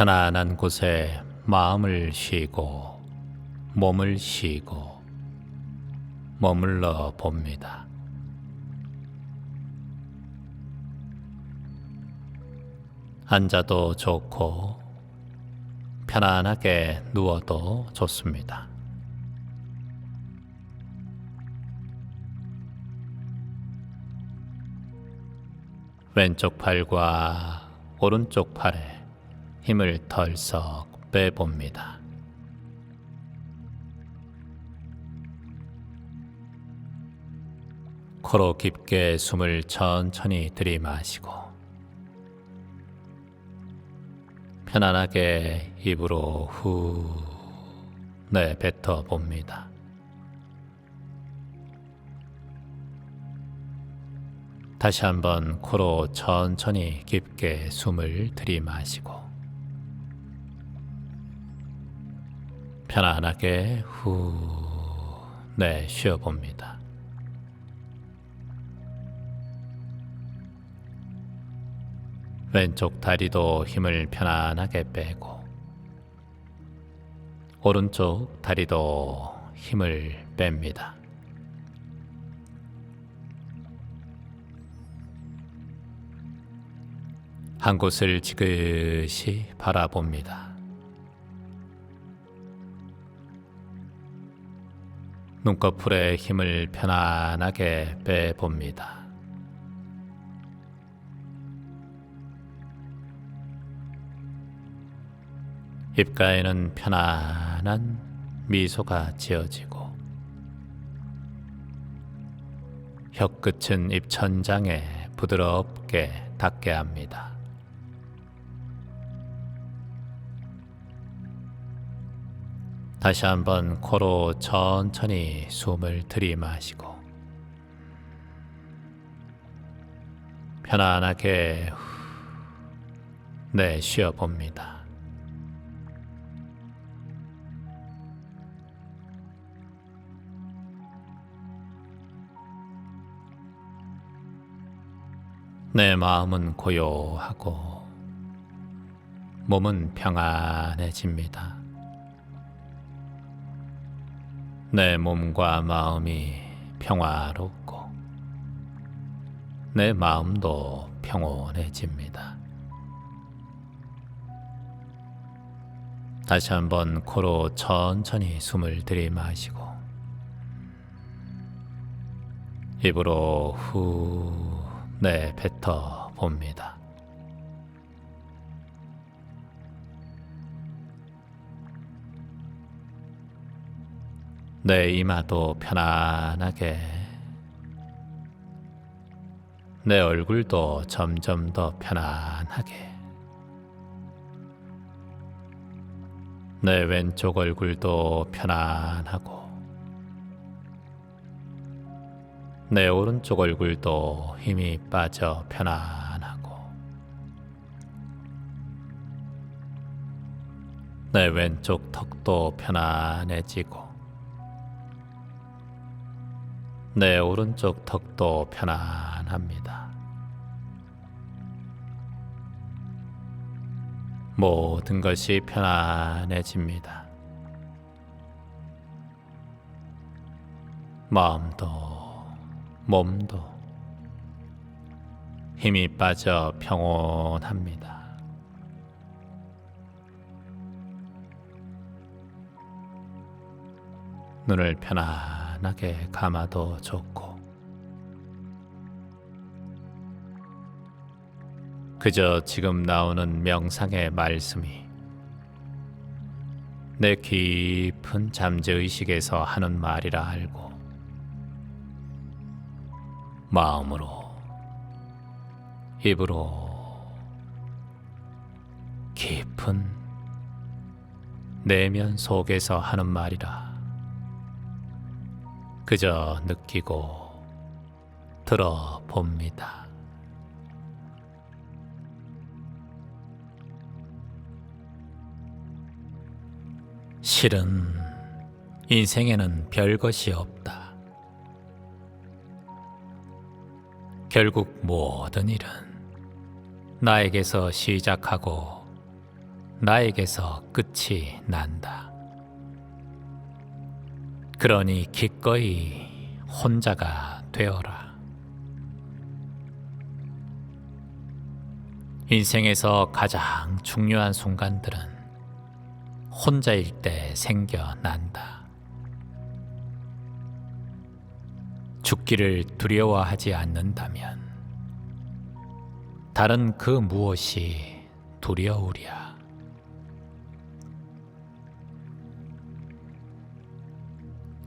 편안한 곳에 마음을 쉬고 몸을 쉬고 머물러 봅니다. 앉아도 좋고 편안하게 누워도 좋습니다. 왼쪽 팔과 오른쪽 팔에 힘을 덜썩 빼봅니다. 코로 깊게 숨을 천천히 들이마시고 편안하게 입으로 후 내뱉어 봅니다. 다시 한번 코로 천천히 깊게 숨을 들이마시고 편안하게 후 내쉬어 봅니다. 왼쪽 다리도 힘을 편안하게 빼고 오른쪽 다리도 힘을 뺍니다. 한 곳을 지그시 바라봅니다. 눈꺼풀에 힘을 편안하게 빼봅니다. 입가에는 편안한 미소가 지어지고 혀끝은 입천장에 부드럽게 닿게 합니다. 다시 한번 코로 천천히 숨을 들이마시고 편안하게 내쉬어 봅니다. 내 마음은 고요하고 몸은 평안해집니다. 내 몸과 마음이 평화롭고 내 마음도 평온해집니다. 다시 한번 코로 천천히 숨을 들이마시고 입으로 후 내뱉어 봅니다. 내 이마도 편안하게, 내 얼굴도 점점 더 편안하게, 내 왼쪽 얼굴도 편안하고 내 오른쪽 얼굴도 힘이 빠져 편안하고 내 왼쪽 턱도 편안해지고 내 오른쪽 턱도 편안합니다. 모든 것이 편안해집니다. 마음도 몸도 힘이 빠져 평온합니다. 눈을 편안하게 감아도 좋고 그저 지금 나오는 명상의 말씀이 내 깊은 잠재의식에서 하는 말이라 알고 마음으로, 입으로 깊은 내면 속에서 하는 말이라 그저 느끼고 들어봅니다. 실은 인생에는 별것이 없다. 결국 모든 일은 나에게서 시작하고 나에게서 끝이 난다. 그러니 기꺼이 혼자가 되어라. 인생에서 가장 중요한 순간들은 혼자일 때 생겨난다. 죽기를 두려워하지 않는다면 다른 그 무엇이 두려우랴.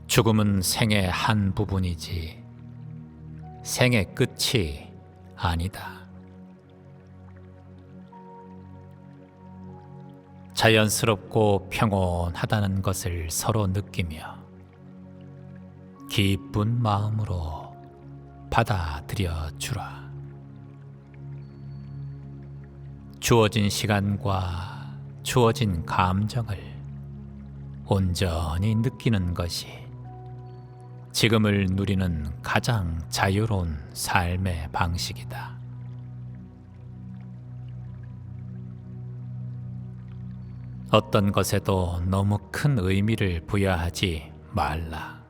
죽음은 생의 한 부분이지 생의 끝이 아니다. 자연스럽고 평온하다는 것을 서로 느끼며 기쁜 마음으로 받아들여 주라. 주어진 시간과 주어진 감정을 온전히 느끼는 것이 지금을 누리는 가장 자유로운 삶의 방식이다. 어떤 것에도 너무 큰 의미를 부여하지 말라.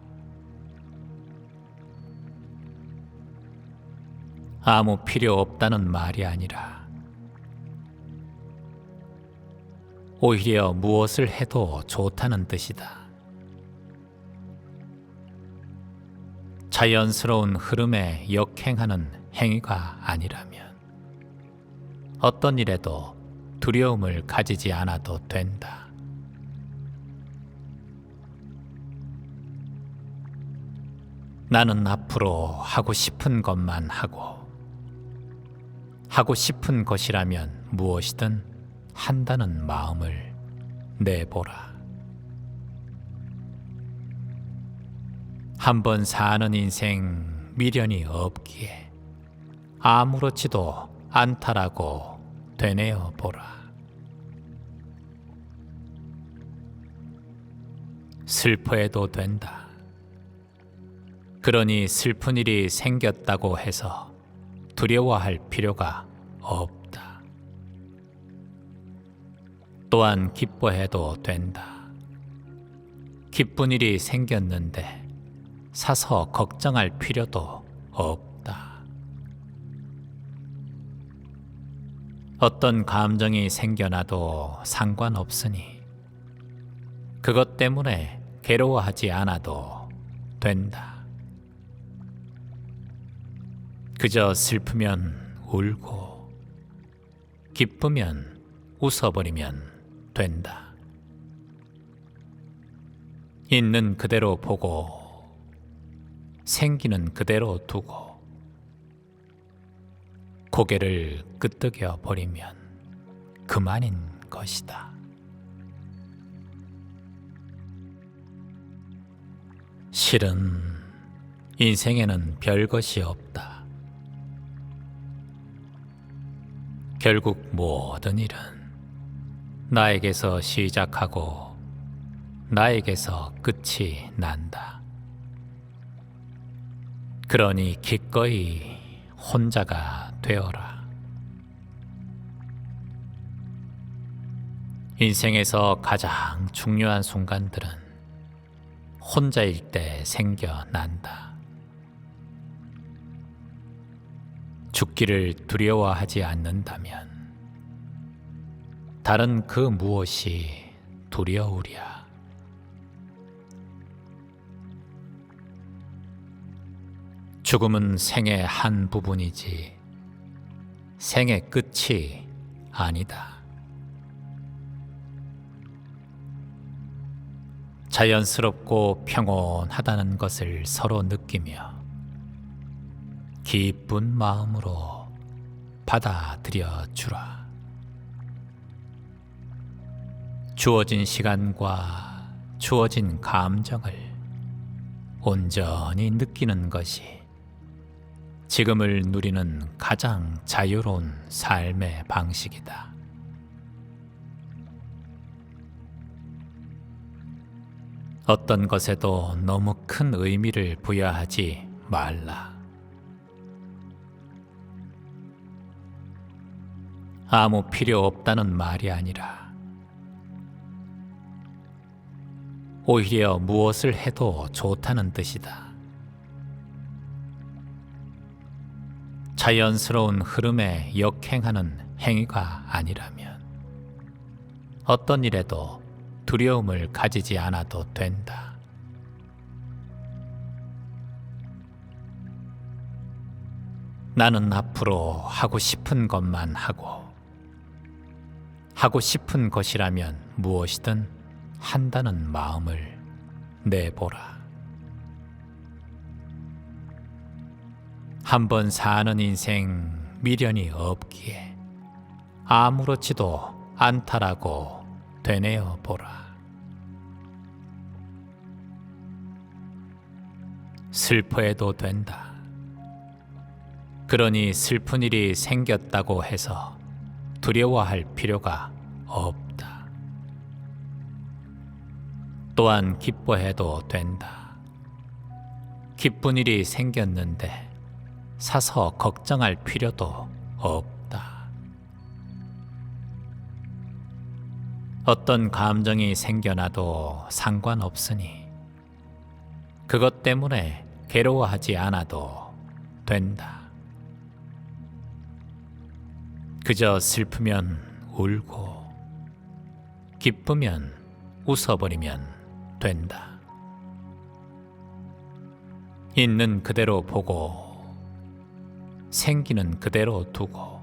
아무 필요 없다는 말이 아니라 오히려 무엇을 해도 좋다는 뜻이다. 자연스러운 흐름에 역행하는 행위가 아니라면 어떤 일에도 두려움을 가지지 않아도 된다. 나는 앞으로 하고 싶은 것만 하고 싶은 것이라면 무엇이든 한다는 마음을 내보라. 한번 사는 인생 미련이 없기에 아무렇지도 않다라고 되뇌어 보라. 슬퍼해도 된다. 그러니 슬픈 일이 생겼다고 해서 두려워할 필요가 없다. 또한 기뻐해도 된다. 기쁜 일이 생겼는데 사서 걱정할 필요도 없다. 어떤 감정이 생겨나도 상관없으니 그것 때문에 괴로워하지 않아도 된다. 그저 슬프면 울고 기쁘면 웃어버리면 된다. 있는 그대로 보고 생기는 그대로 두고 고개를 끄덕여 버리면 그만인 것이다. 실은 인생에는 별것이 없다. 결국 모든 일은 나에게서 시작하고 나에게서 끝이 난다. 그러니 기꺼이 혼자가 되어라. 인생에서 가장 중요한 순간들은 혼자일 때 생겨난다. 죽기를 두려워하지 않는다면 다른 그 무엇이 두려우랴. 죽음은 생의 한 부분이지 생의 끝이 아니다. 자연스럽고 평온하다는 것을 서로 느끼며 기쁜 마음으로 받아들여 주라. 주어진 시간과 주어진 감정을 온전히 느끼는 것이 지금을 누리는 가장 자유로운 삶의 방식이다. 어떤 것에도 너무 큰 의미를 부여하지 말라. 아무 필요 없다는 말이 아니라 오히려 무엇을 해도 좋다는 뜻이다. 자연스러운 흐름에 역행하는 행위가 아니라면 어떤 일에도 두려움을 가지지 않아도 된다. 나는 앞으로 하고 싶은 것만 하고 싶은 것이라면 무엇이든 한다는 마음을 내보라. 한번 사는 인생 미련이 없기에 아무렇지도 않다라고 되뇌어 보라. 슬퍼해도 된다. 그러니 슬픈 일이 생겼다고 해서 두려워할 필요가 없다. 또한 기뻐해도 된다. 기쁜 일이 생겼는데 사서 걱정할 필요도 없다. 어떤 감정이 생겨나도 상관없으니 그것 때문에 괴로워하지 않아도 된다. 그저 슬프면 울고 기쁘면 웃어버리면 된다. 있는 그대로 보고 생기는 그대로 두고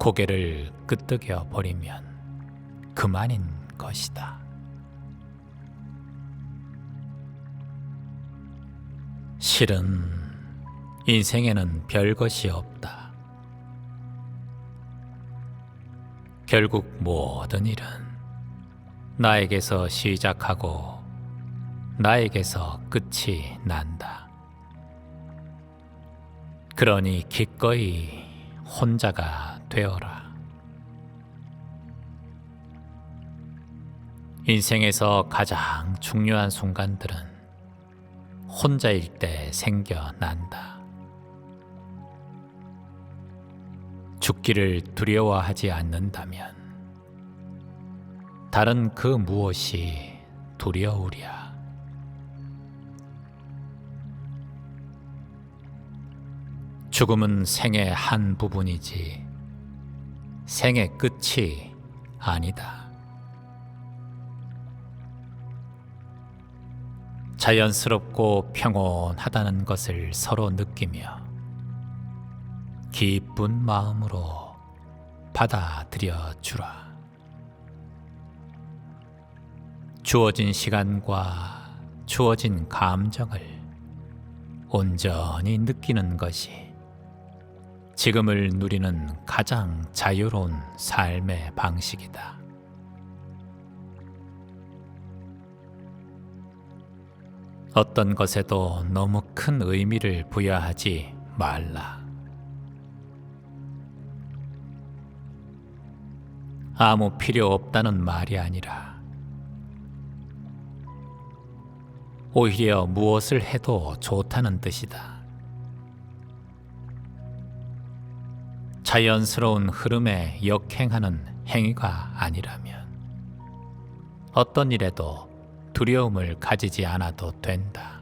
고개를 끄덕여 버리면 그만인 것이다. 실은 인생에는 별것이 없다. 결국 모든 일은 나에게서 시작하고 나에게서 끝이 난다. 그러니 기꺼이 혼자가 되어라. 인생에서 가장 중요한 순간들은 혼자일 때 생겨난다. 죽기를 두려워하지 않는다면 다른 그 무엇이 두려우랴. 죽음은 생의 한 부분이지 생의 끝이 아니다. 자연스럽고 평온하다는 것을 서로 느끼며 기쁜 마음으로 받아들여 주라. 주어진 시간과 주어진 감정을 온전히 느끼는 것이 지금을 누리는 가장 자유로운 삶의 방식이다. 어떤 것에도 너무 큰 의미를 부여하지 말라. 아무 필요 없다는 말이 아니라 오히려 무엇을 해도 좋다는 뜻이다. 자연스러운 흐름에 역행하는 행위가 아니라면 어떤 일에도 두려움을 가지지 않아도 된다.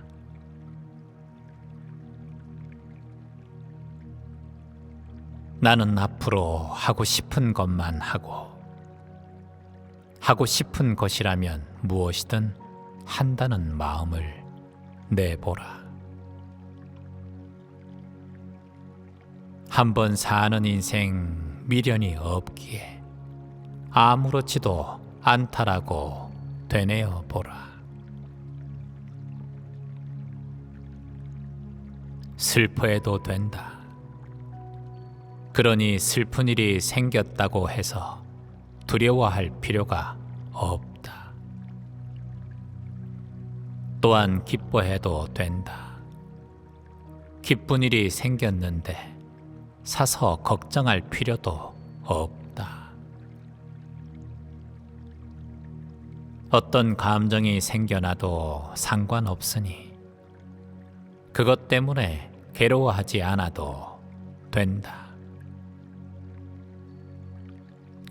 나는 앞으로 하고 싶은 것만 하고 싶은 것이라면 무엇이든 한다는 마음을 내보라. 한번 사는 인생 미련이 없기에 아무렇지도 않다라고 되뇌어 보라. 슬퍼해도 된다. 그러니 슬픈 일이 생겼다고 해서 두려워할 필요가 없다. 또한 기뻐해도 된다. 기쁜 일이 생겼는데 사서 걱정할 필요도 없다. 어떤 감정이 생겨나도 상관없으니 그것 때문에 괴로워하지 않아도 된다.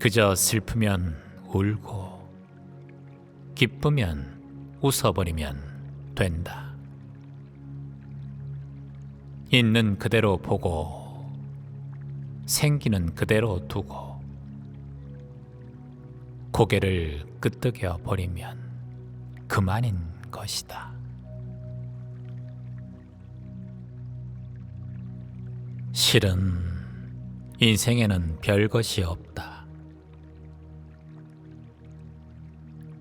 그저 슬프면 울고 기쁘면 웃어버리면 된다. 있는 그대로 보고 생기는 그대로 두고 고개를 끄덕여 버리면 그만인 것이다. 실은 인생에는 별것이 없다.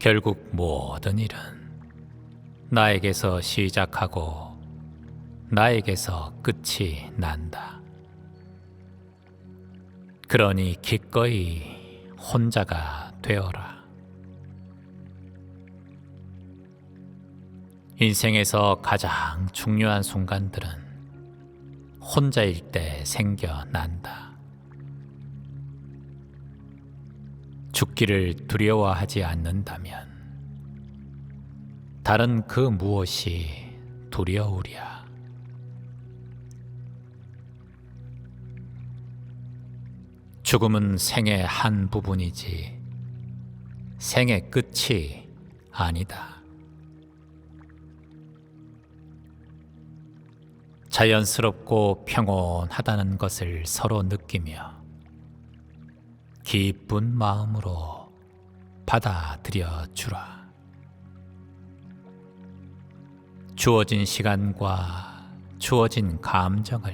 결국 모든 일은 나에게서 시작하고 나에게서 끝이 난다. 그러니 기꺼이 혼자가 되어라. 인생에서 가장 중요한 순간들은 혼자일 때 생겨난다. 죽기를 두려워하지 않는다면 다른 그 무엇이 두려우랴. 죽음은 생의 한 부분이지 생의 끝이 아니다. 자연스럽고 평온하다는 것을 서로 느끼며 기쁜 마음으로 받아들여 주라. 주어진 시간과 주어진 감정을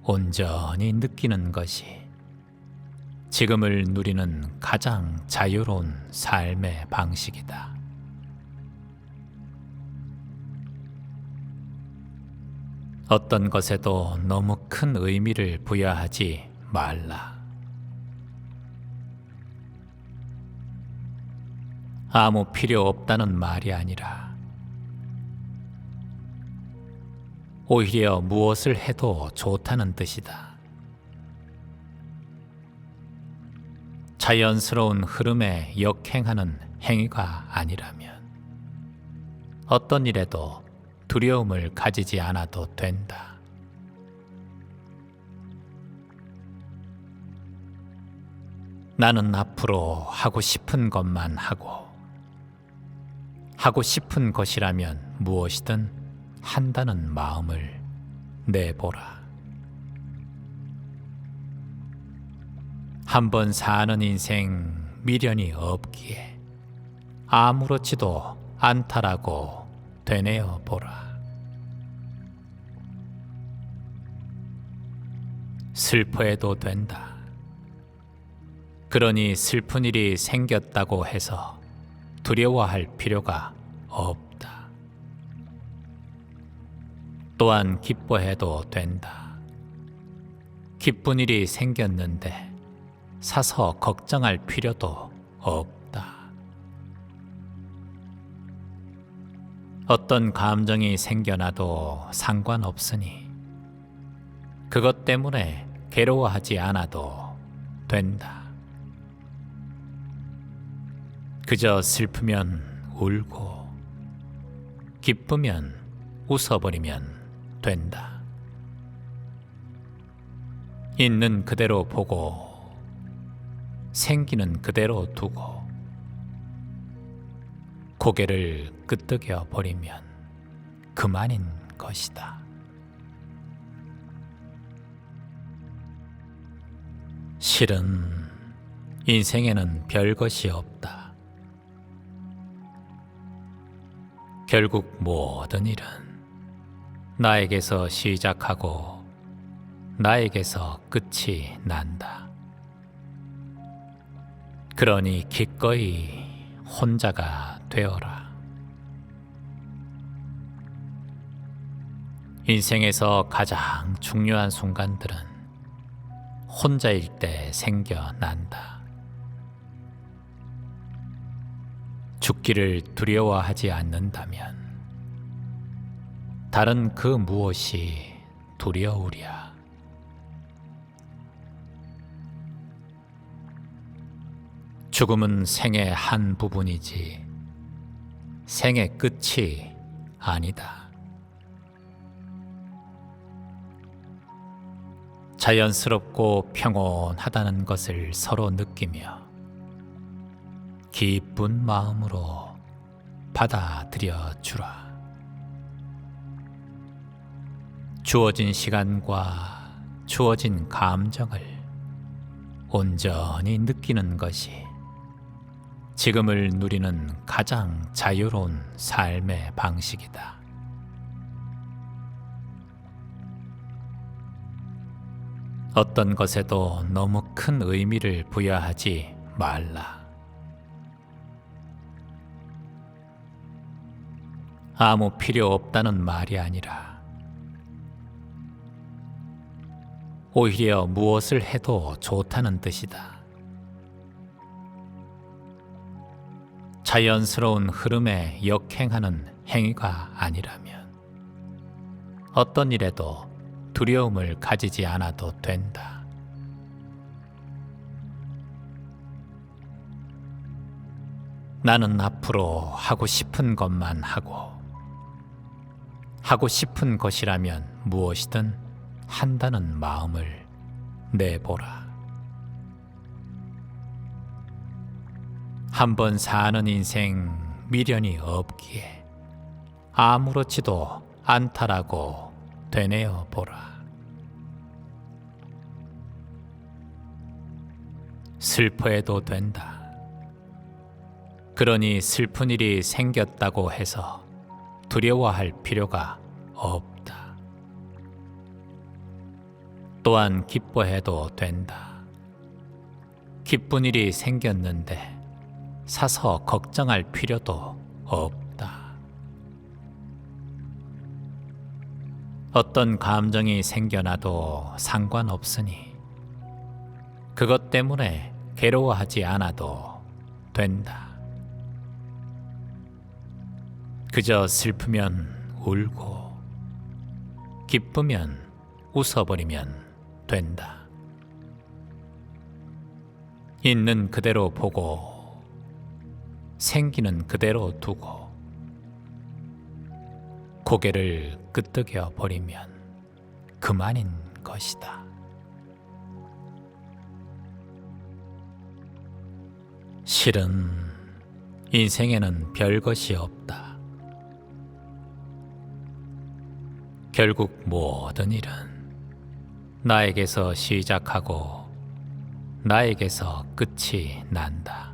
온전히 느끼는 것이 지금을 누리는 가장 자유로운 삶의 방식이다. 어떤 것에도 너무 큰 의미를 부여하지 말라. 아무 필요 없다는 말이 아니라 오히려 무엇을 해도 좋다는 뜻이다. 자연스러운 흐름에 역행하는 행위가 아니라면 어떤 일에도 두려움을 가지지 않아도 된다. 나는 앞으로 하고 싶은 것만 하고 싶은 것이라면 무엇이든 한다는 마음을 내보라. 한번 사는 인생 미련이 없기에 아무렇지도 않다라고 되뇌어 보라. 슬퍼해도 된다. 그러니 슬픈 일이 생겼다고 해서 두려워할 필요가 없다. 또한 기뻐해도 된다. 기쁜 일이 생겼는데 사서 걱정할 필요도 없다. 어떤 감정이 생겨나도 상관없으니 그것 때문에 괴로워하지 않아도 된다. 그저 슬프면 울고 기쁘면 웃어버리면 된다. 있는 그대로 보고 생기는 그대로 두고 고개를 끄덕여 버리면 그만인 것이다. 실은 인생에는 별것이 없다. 결국 모든 일은 나에게서 시작하고 나에게서 끝이 난다. 그러니 기꺼이 혼자가 되어라. 인생에서 가장 중요한 순간들은 혼자일 때 생겨난다. 죽기를 두려워하지 않는다면 다른 그 무엇이 두려우랴. 죽음은 생의 한 부분이지 생의 끝이 아니다. 자연스럽고 평온하다는 것을 서로 느끼며 기쁜 마음으로 받아들여 주라. 주어진 시간과 주어진 감정을 온전히 느끼는 것이 지금을 누리는 가장 자유로운 삶의 방식이다. 어떤 것에도 너무 큰 의미를 부여하지 말라. 아무 필요 없다는 말이 아니라 오히려 무엇을 해도 좋다는 뜻이다. 자연스러운 흐름에 역행하는 행위가 아니라면 어떤 일에도 두려움을 가지지 않아도 된다. 나는 앞으로 하고 싶은 것만 하고 싶은 것이라면 무엇이든 한다는 마음을 내보라. 한번 사는 인생 미련이 없기에 아무렇지도 않다라고 되뇌어 보라. 슬퍼해도 된다. 그러니 슬픈 일이 생겼다고 해서 두려워할 필요가 없다. 또한 기뻐해도 된다. 기쁜 일이 생겼는데 사서 걱정할 필요도 없다. 어떤 감정이 생겨나도 상관없으니 그것 때문에 괴로워하지 않아도 된다. 그저 슬프면 울고 기쁘면 웃어버리면 된다. 있는 그대로 보고 생기는 그대로 두고 고개를 끄덕여 버리면 그만인 것이다. 실은 인생에는 별것이 없다. 결국 모든 일은 나에게서 시작하고 나에게서 끝이 난다.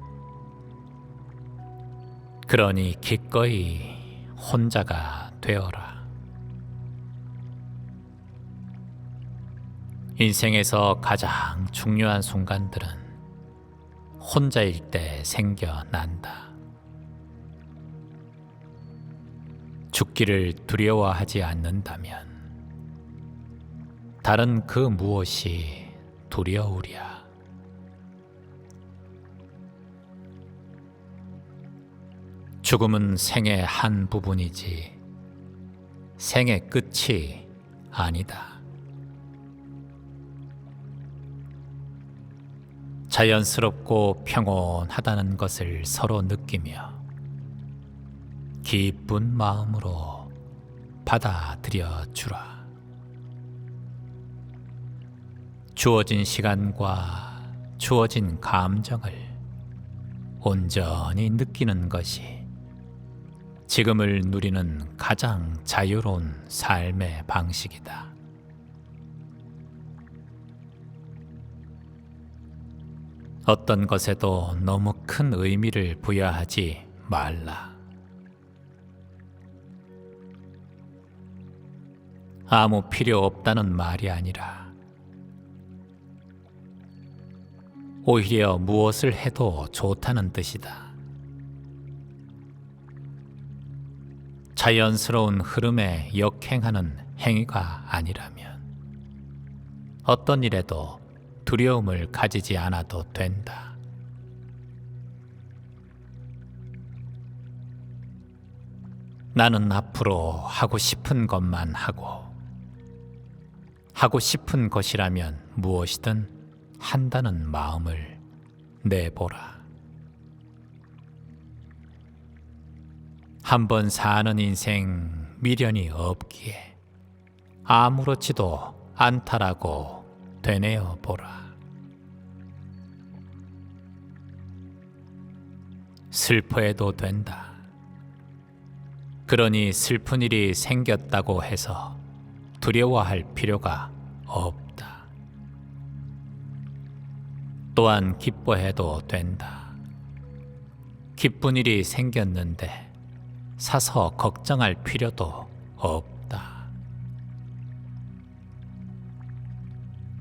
그러니 기꺼이 혼자가 되어라. 인생에서 가장 중요한 순간들은 혼자일 때 생겨난다. 죽기를 두려워하지 않는다면 다른 그 무엇이 두려우랴. 죽음은 생의 한 부분이지 생의 끝이 아니다. 자연스럽고 평온하다는 것을 서로 느끼며 기쁜 마음으로 받아들여 주라. 주어진 시간과 주어진 감정을 온전히 느끼는 것이 지금을 누리는 가장 자유로운 삶의 방식이다. 어떤 것에도 너무 큰 의미를 부여하지 말라. 아무 필요 없다는 말이 아니라 오히려 무엇을 해도 좋다는 뜻이다. 자연스러운 흐름에 역행하는 행위가 아니라면 어떤 일에도 두려움을 가지지 않아도 된다. 나는 앞으로 하고 싶은 것만 하고 싶은 것이라면 무엇이든 한다는 마음을 내보라. 한번 사는 인생 미련이 없기에 아무렇지도 않다라고 되뇌어 보라. 슬퍼해도 된다. 그러니 슬픈 일이 생겼다고 해서 두려워할 필요가 없다. 또한 기뻐해도 된다. 기쁜 일이 생겼는데 사서 걱정할 필요도 없다.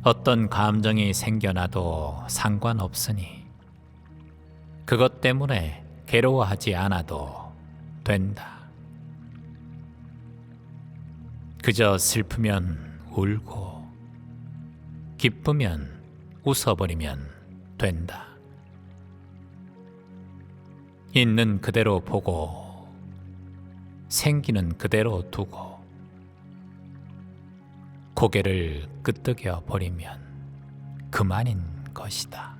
어떤 감정이 생겨나도 상관없으니 그것 때문에 괴로워하지 않아도 된다. 그저 슬프면 울고 기쁘면 웃어버리면 된다. 있는 그대로 보고 생기는 그대로 두고 고개를 끄덕여 버리면 그만인 것이다.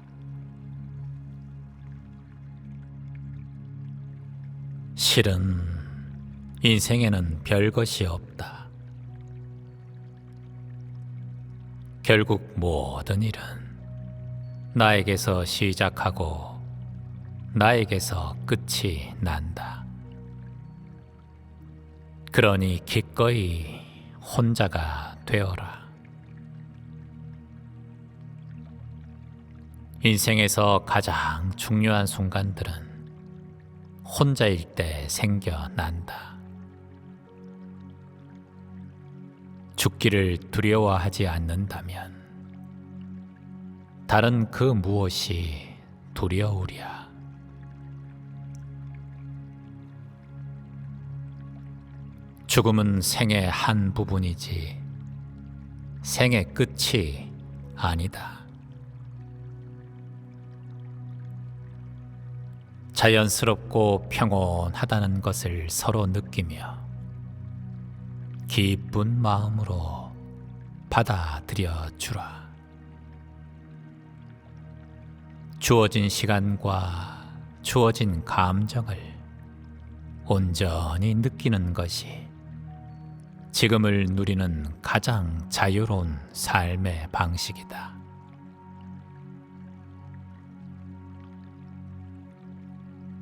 실은 인생에는 별것이 없다. 결국 모든 일은 나에게서 시작하고 나에게서 끝이 난다. 그러니 기꺼이 혼자가 되어라. 인생에서 가장 중요한 순간들은 혼자일 때 생겨난다. 죽기를 두려워하지 않는다면 다른 그 무엇이 두려우랴. 죽음은 생의 한 부분이지 생의 끝이 아니다. 자연스럽고 평온하다는 것을 서로 느끼며 기쁜 마음으로 받아들여 주라. 주어진 시간과 주어진 감정을 온전히 느끼는 것이 지금을 누리는 가장 자유로운 삶의 방식이다.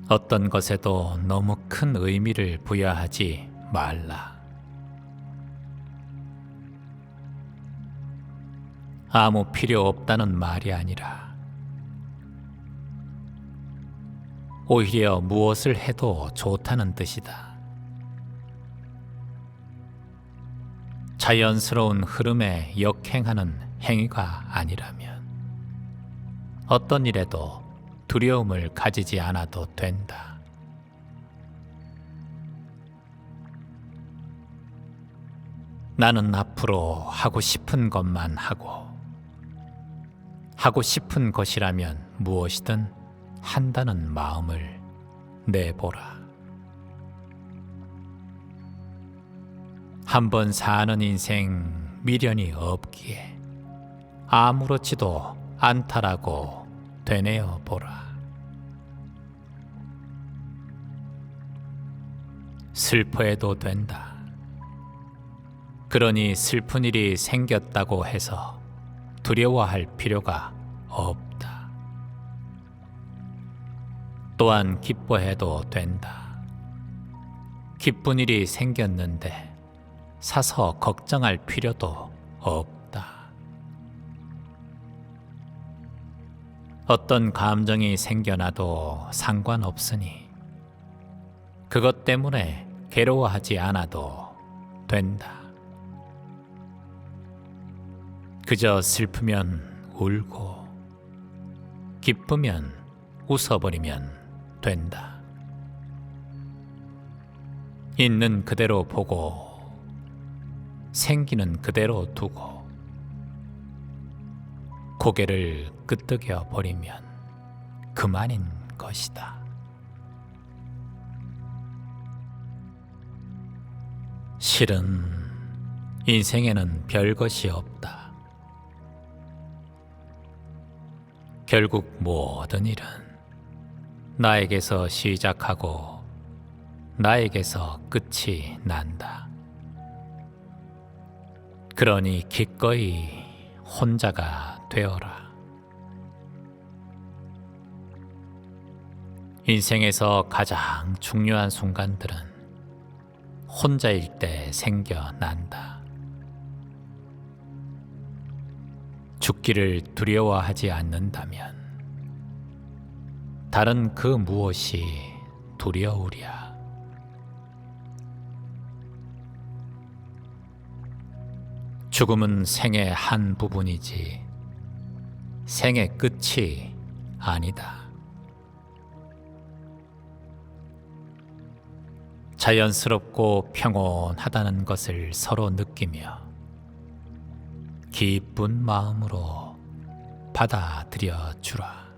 어떤 것에도 너무 큰 의미를 부여하지 말라. 아무 필요 없다는 말이 아니라 오히려 무엇을 해도 좋다는 뜻이다. 자연스러운 흐름에 역행하는 행위가 아니라면 어떤 일에도 두려움을 가지지 않아도 된다. 나는 앞으로 하고 싶은 것만 하고 싶은 것이라면 무엇이든 한다는 마음을 내보라. 한번 사는 인생 미련이 없기에 아무렇지도 않다라고 되뇌어 보라. 슬퍼해도 된다. 그러니 슬픈 일이 생겼다고 해서 두려워할 필요가 없다. 또한 기뻐해도 된다. 기쁜 일이 생겼는데 사서 걱정할 필요도 없다. 어떤 감정이 생겨나도 상관없으니 그것 때문에 괴로워하지 않아도 된다. 그저 슬프면 울고 기쁘면 웃어버리면 된다. 있는 그대로 보고 생기는 그대로 두고 고개를 끄덕여 버리면 그만인 것이다. 실은 인생에는 별것이 없다. 결국 모든 일은 나에게서 시작하고 나에게서 끝이 난다. 그러니 기꺼이 혼자가 되어라. 인생에서 가장 중요한 순간들은 혼자일 때 생겨난다. 죽기를 두려워하지 않는다면 다른 그 무엇이 두려우랴. 죽음은 생의 한 부분이지 생의 끝이 아니다. 자연스럽고 평온하다는 것을 서로 느끼며 기쁜 마음으로 받아들여 주라.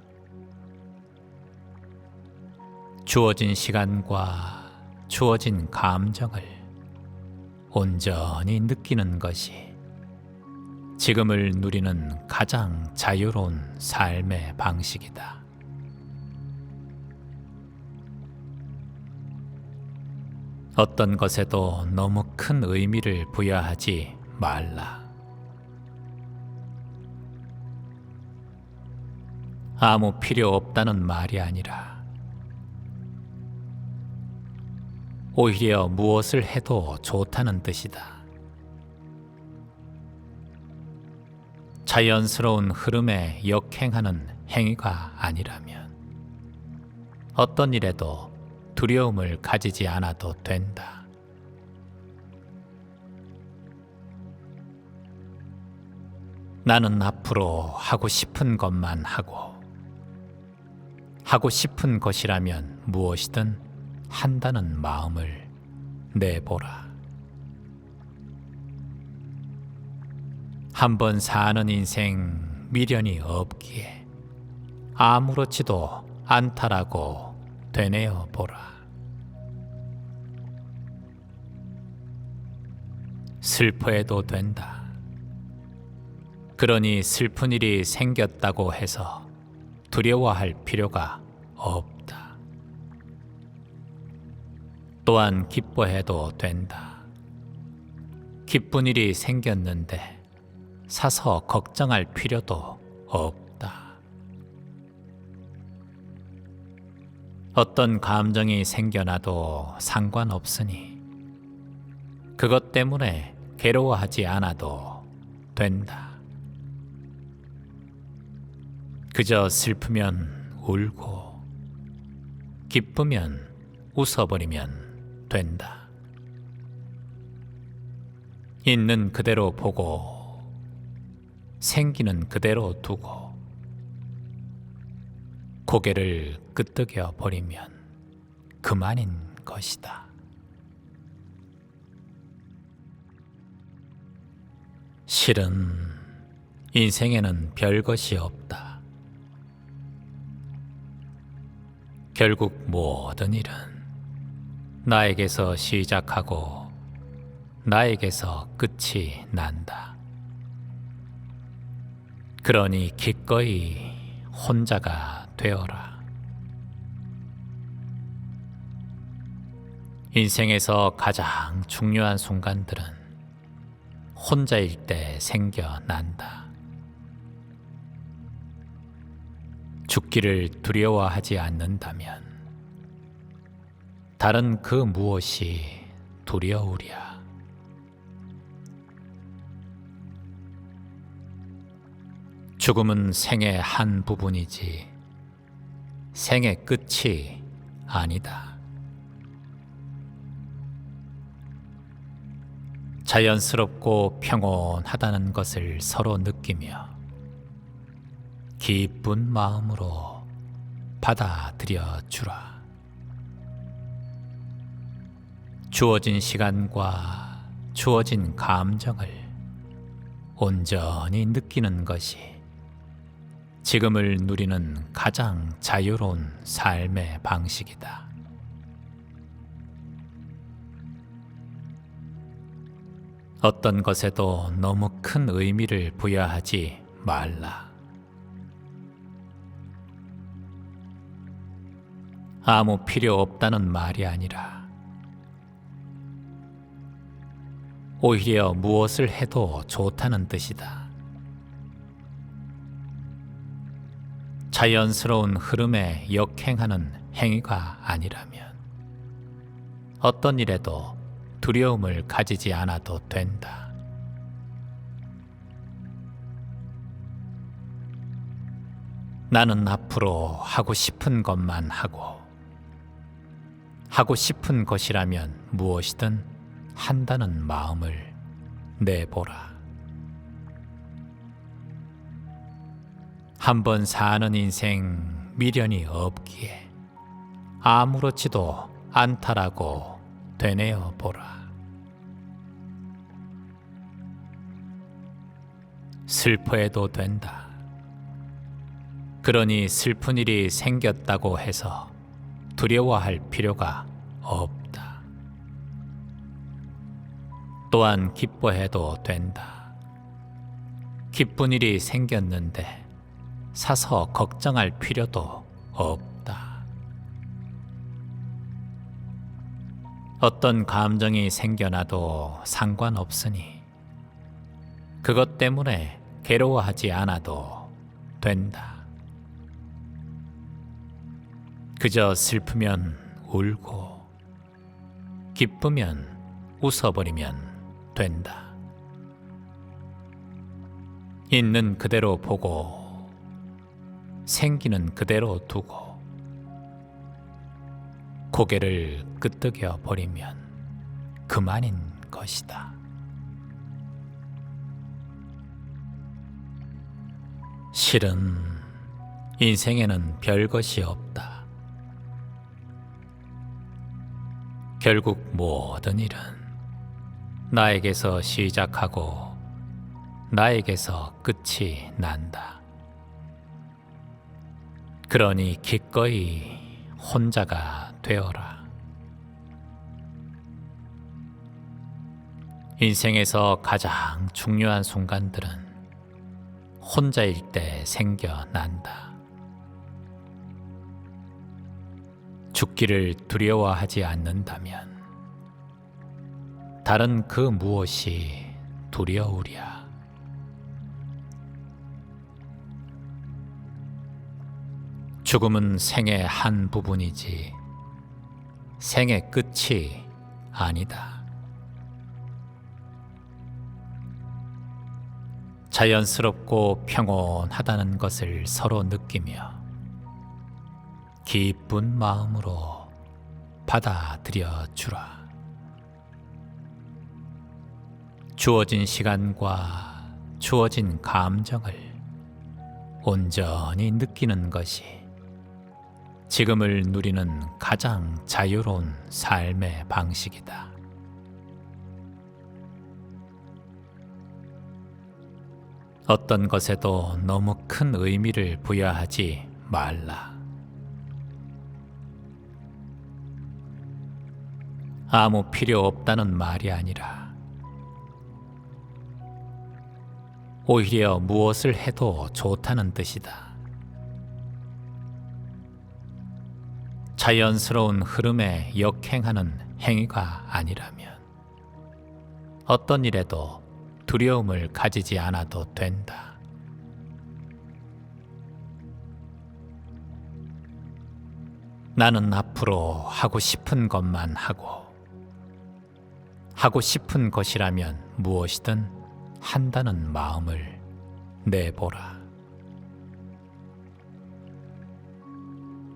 주어진 시간과 주어진 감정을 온전히 느끼는 것이 지금을 누리는 가장 자유로운 삶의 방식이다. 어떤 것에도 너무 큰 의미를 부여하지 말라. 아무 필요 없다는 말이 아니라 오히려 무엇을 해도 좋다는 뜻이다. 자연스러운 흐름에 역행하는 행위가 아니라면 어떤 일에도 두려움을 가지지 않아도 된다. 나는 앞으로 하고 싶은 것만 하고 싶은 것이라면 무엇이든 한다는 마음을 내보라. 한번 사는 인생 미련이 없기에 아무렇지도 않다라고 되뇌어 보라. 슬퍼해도 된다. 그러니 슬픈 일이 생겼다고 해서 두려워할 필요가 없다. 또한 기뻐해도 된다. 기쁜 일이 생겼는데 사서 걱정할 필요도 없다. 어떤 감정이 생겨나도 상관없으니 그것 때문에 괴로워하지 않아도 된다. 그저 슬프면 울고 기쁘면 웃어버리면 된다. 있는 그대로 보고 생기는 그대로 두고 고개를 끄덕여 버리면 그만인 것이다. 실은 인생에는 별것이 없다. 결국 모든 일은 나에게서 시작하고 나에게서 끝이 난다. 그러니 기꺼이 혼자가 되어라. 인생에서 가장 중요한 순간들은 혼자일 때 생겨난다. 죽기를 두려워하지 않는다면 다른 그 무엇이 두려우랴. 죽음은 생의 한 부분이지 생의 끝이 아니다. 자연스럽고 평온하다는 것을 서로 느끼며 기쁜 마음으로 받아들여 주라. 주어진 시간과 주어진 감정을 온전히 느끼는 것이 지금을 누리는 가장 자유로운 삶의 방식이다. 어떤 것에도 너무 큰 의미를 부여하지 말라. 아무 필요 없다는 말이 아니라 오히려 무엇을 해도 좋다는 뜻이다. 자연스러운 흐름에 역행하는 행위가 아니라면 어떤 일에도 두려움을 가지지 않아도 된다. 나는 앞으로 하고 싶은 것만 하고 싶은 것이라면 무엇이든 한다는 마음을 내보라. 한번 사는 인생 미련이 없기에 아무렇지도 않다라고 되뇌어 보라. 슬퍼해도 된다. 그러니 슬픈 일이 생겼다고 해서 두려워할 필요가 없다. 또한 기뻐해도 된다. 기쁜 일이 생겼는데 사서 걱정할 필요도 없다. 어떤 감정이 생겨나도 상관없으니 그것 때문에 괴로워하지 않아도 된다. 그저 슬프면 울고 기쁘면 웃어버리면 된다. 있는 그대로 보고 생기는 그대로 두고 고개를 끄덕여 버리면 그만인 것이다. 실은 인생에는 별것이 없다. 결국 모든 일은 나에게서 시작하고 나에게서 끝이 난다. 그러니 기꺼이 혼자가 되어라. 인생에서 가장 중요한 순간들은 혼자일 때 생겨난다. 죽기를 두려워하지 않는다면 다른 그 무엇이 두려우랴. 죽음은 생의 한 부분이지 생의 끝이 아니다. 자연스럽고 평온하다는 것을 서로 느끼며 기쁜 마음으로 받아들여 주라. 주어진 시간과 주어진 감정을 온전히 느끼는 것이 지금을 누리는 가장 자유로운 삶의 방식이다. 어떤 것에도 너무 큰 의미를 부여하지 말라. 아무 필요 없다는 말이 아니라 오히려 무엇을 해도 좋다는 뜻이다. 자연스러운 흐름에 역행하는 행위가 아니라면 어떤 일에도 두려움을 가지지 않아도 된다. 나는 앞으로 하고 싶은 것만 하고 싶은 것이라면 무엇이든 한다는 마음을 내보라.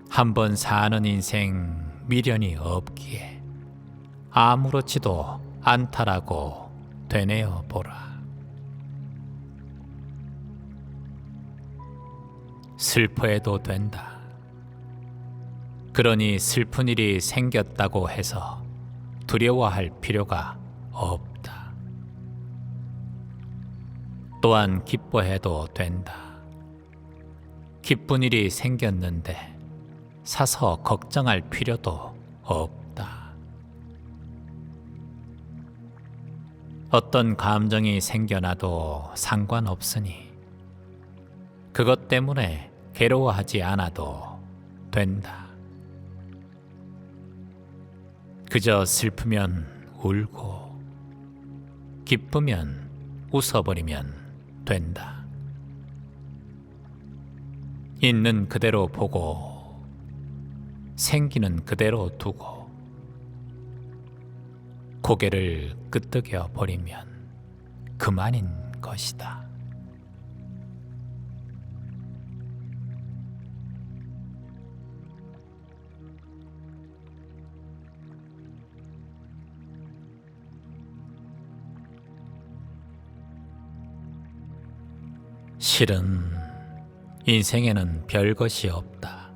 한번 사는 인생 미련이 없기에 아무렇지도 않다라고 되뇌어 보라. 슬퍼해도 된다. 그러니 슬픈 일이 생겼다고 해서 두려워할 필요가 없다. 또한 기뻐해도 된다. 기쁜 일이 생겼는데 사서 걱정할 필요도 없다. 어떤 감정이 생겨나도 상관없으니 그것 때문에 괴로워하지 않아도 된다. 그저 슬프면 울고 기쁘면 웃어버리면 된다. 있는 그대로 보고 생기는 그대로 두고 고개를 끄덕여 버리면 그만인 것이다. 실은 인생에는 별것이 없다.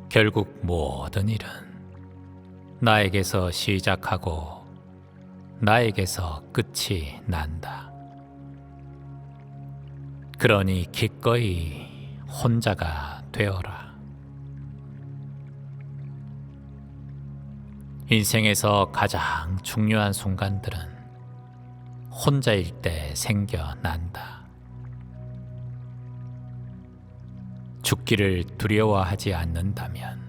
결국 모든 일은 나에게서 시작하고 나에게서 끝이 난다. 그러니 기꺼이 혼자가 되어라. 인생에서 가장 중요한 순간들은 혼자일 때 생겨난다. 죽기를 두려워하지 않는다면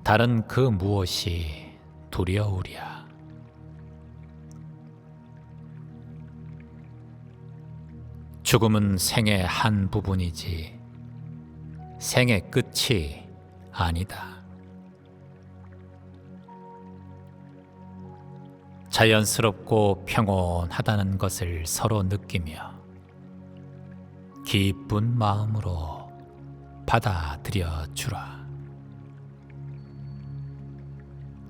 다른 그 무엇이 두려우랴. 죽음은 생의 한 부분이지 생의 끝이 아니다. 자연스럽고 평온하다는 것을 서로 느끼며 기쁜 마음으로 받아들여 주라.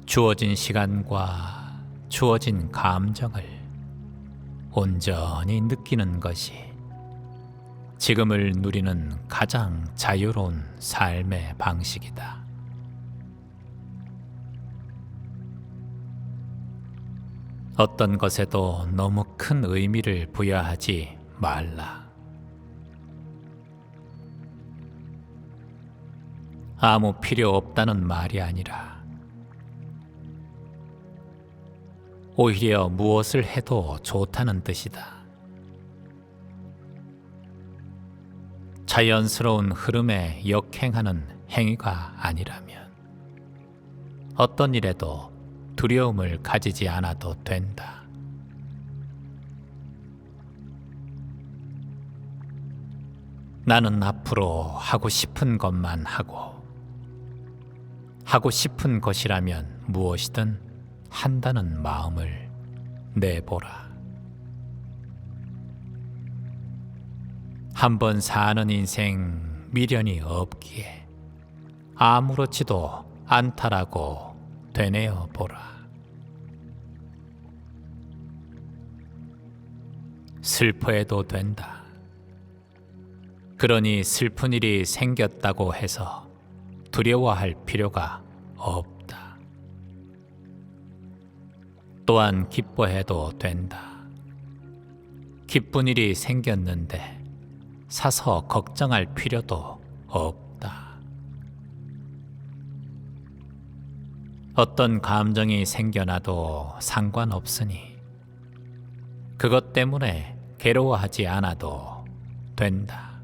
주어진 시간과 주어진 감정을 온전히 느끼는 것이 지금을 누리는 가장 자유로운 삶의 방식이다. 어떤 것에도 너무 큰 의미를 부여하지 말라. 아무 필요 없다는 말이 아니라 오히려 무엇을 해도 좋다는 뜻이다. 자연스러운 흐름에 역행하는 행위가 아니라면 어떤 일에도 두려움을 가지지 않아도 된다. 나는 앞으로 하고 싶은 것만 하고 싶은 것이라면 무엇이든 한다는 마음을 내보라. 한번 사는 인생 미련이 없기에 아무렇지도 않다라고 되뇌어 보라. 슬퍼해도 된다. 그러니 슬픈 일이 생겼다고 해서 두려워할 필요가 없다. 또한 기뻐해도 된다. 기쁜 일이 생겼는데 사서 걱정할 필요도 없다. 어떤 감정이 생겨나도 상관없으니 그것 때문에 괴로워하지 않아도 된다.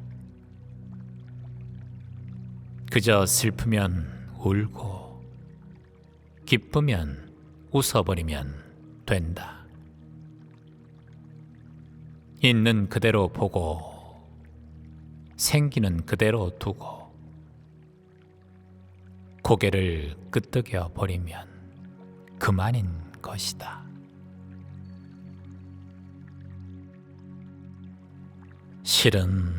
그저 슬프면 울고 기쁘면 웃어버리면 된다. 있는 그대로 보고 생기는 그대로 두고 고개를 끄덕여 버리면 그만인 것이다. 실은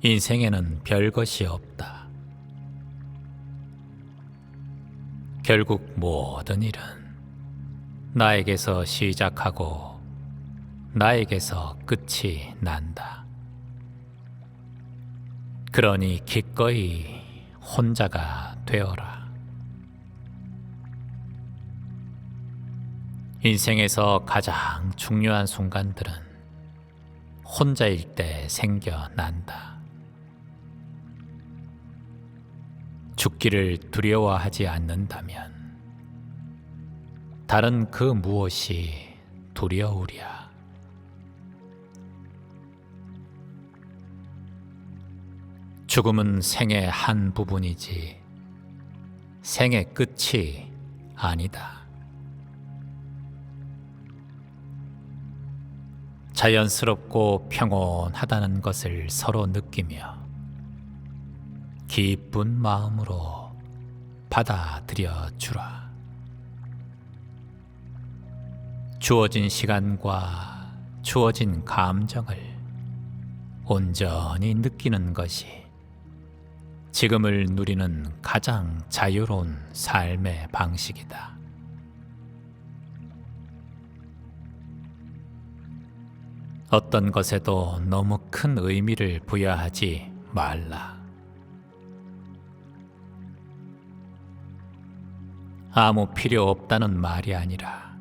인생에는 별것이 없다. 결국 모든 일은 나에게서 시작하고 나에게서 끝이 난다. 그러니 기꺼이 혼자가 되어라. 인생에서 가장 중요한 순간들은 혼자일 때 생겨난다. 죽기를 두려워하지 않는다면 다른 그 무엇이 두려우랴. 죽음은 생의 한 부분이지 생의 끝이 아니다. 자연스럽고 평온하다는 것을 서로 느끼며 기쁜 마음으로 받아들여 주라. 주어진 시간과 주어진 감정을 온전히 느끼는 것이 지금을 누리는 가장 자유로운 삶의 방식이다. 어떤 것에도 너무 큰 의미를 부여하지 말라. 아무 필요 없다는 말이 아니라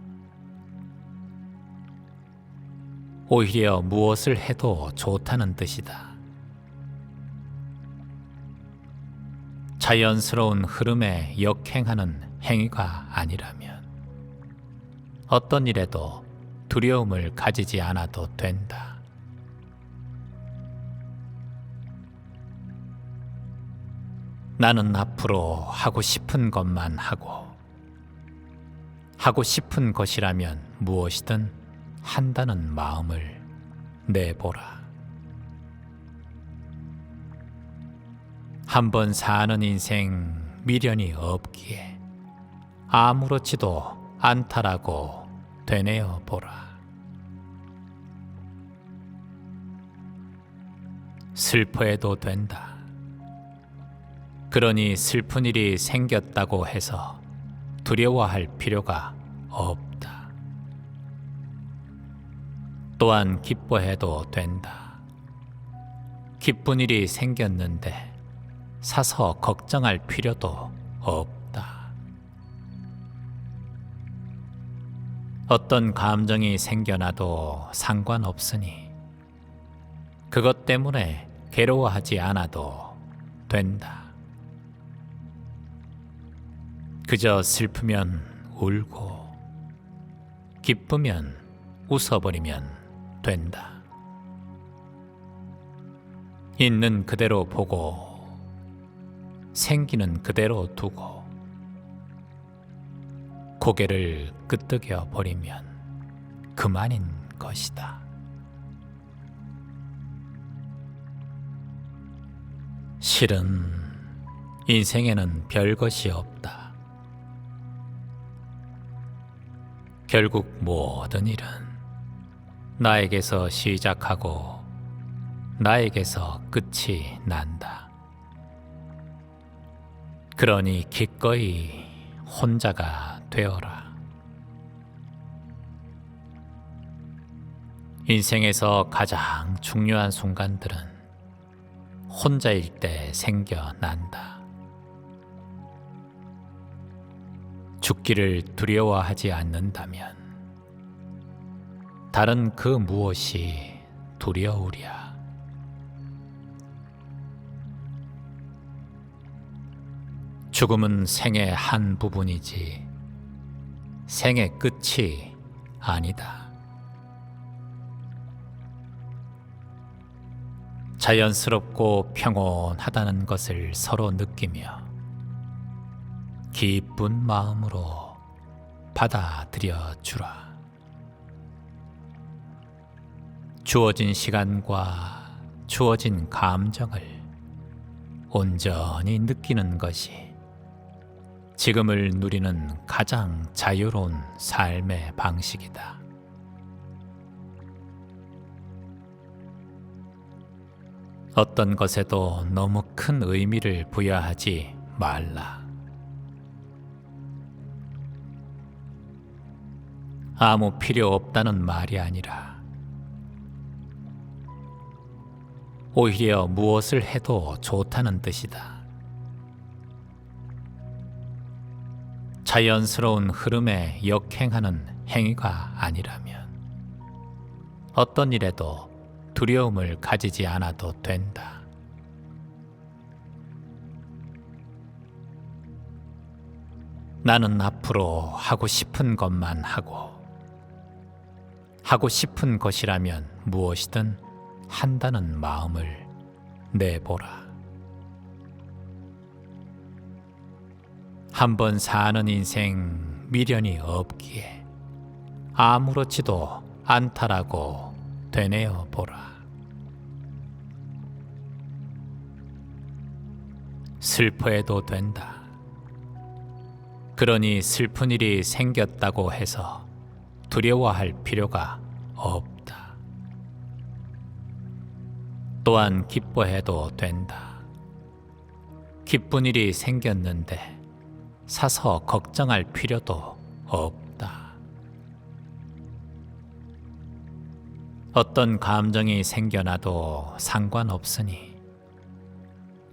오히려 무엇을 해도 좋다는 뜻이다. 자연스러운 흐름에 역행하는 행위가 아니라면 어떤 일에도 두려움을 가지지 않아도 된다. 나는 앞으로 하고 싶은 것만 하고 싶은 것이라면 무엇이든 한다는 마음을 내보라. 한번 사는 인생 미련이 없기에 아무렇지도 않다라고 되뇌어 보라. 슬퍼해도 된다. 그러니 슬픈 일이 생겼다고 해서 두려워할 필요가 없다. 또한 기뻐해도 된다. 기쁜 일이 생겼는데 사서 걱정할 필요도 없다. 어떤 감정이 생겨나도 상관없으니 그것 때문에 괴로워하지 않아도 된다. 그저 슬프면 울고 기쁘면 웃어버리면 된다. 있는 그대로 보고 생기는 그대로 두고 고개를 끄덕여 버리면 그만인 것이다. 실은 인생에는 별것이 없다. 결국 모든 일은 나에게서 시작하고 나에게서 끝이 난다. 그러니 기꺼이 혼자가 되어라. 인생에서 가장 중요한 순간들은 혼자일 때 생겨난다. 죽기를 두려워하지 않는다면 다른 그 무엇이 두려우랴. 죽음은 생의 한 부분이지 생의 끝이 아니다. 자연스럽고 평온하다는 것을 서로 느끼며 기쁜 마음으로 받아들여 주라. 주어진 시간과 주어진 감정을 온전히 느끼는 것이 지금을 누리는 가장 자유로운 삶의 방식이다. 어떤 것에도 너무 큰 의미를 부여하지 말라. 아무 필요 없다는 말이 아니라 오히려 무엇을 해도 좋다는 뜻이다. 자연스러운 흐름에 역행하는 행위가 아니라면 어떤 일에도 두려움을 가지지 않아도 된다. 나는 앞으로 하고 싶은 것만 하고 싶은 것이라면 무엇이든 한다는 마음을 내보라. 한번 사는 인생 미련이 없기에 아무렇지도 않다라고 되뇌어 보라. 슬퍼해도 된다. 그러니 슬픈 일이 생겼다고 해서 두려워할 필요가 없다. 또한 기뻐해도 된다. 기쁜 일이 생겼는데 사서 걱정할 필요도 없다. 어떤 감정이 생겨나도 상관없으니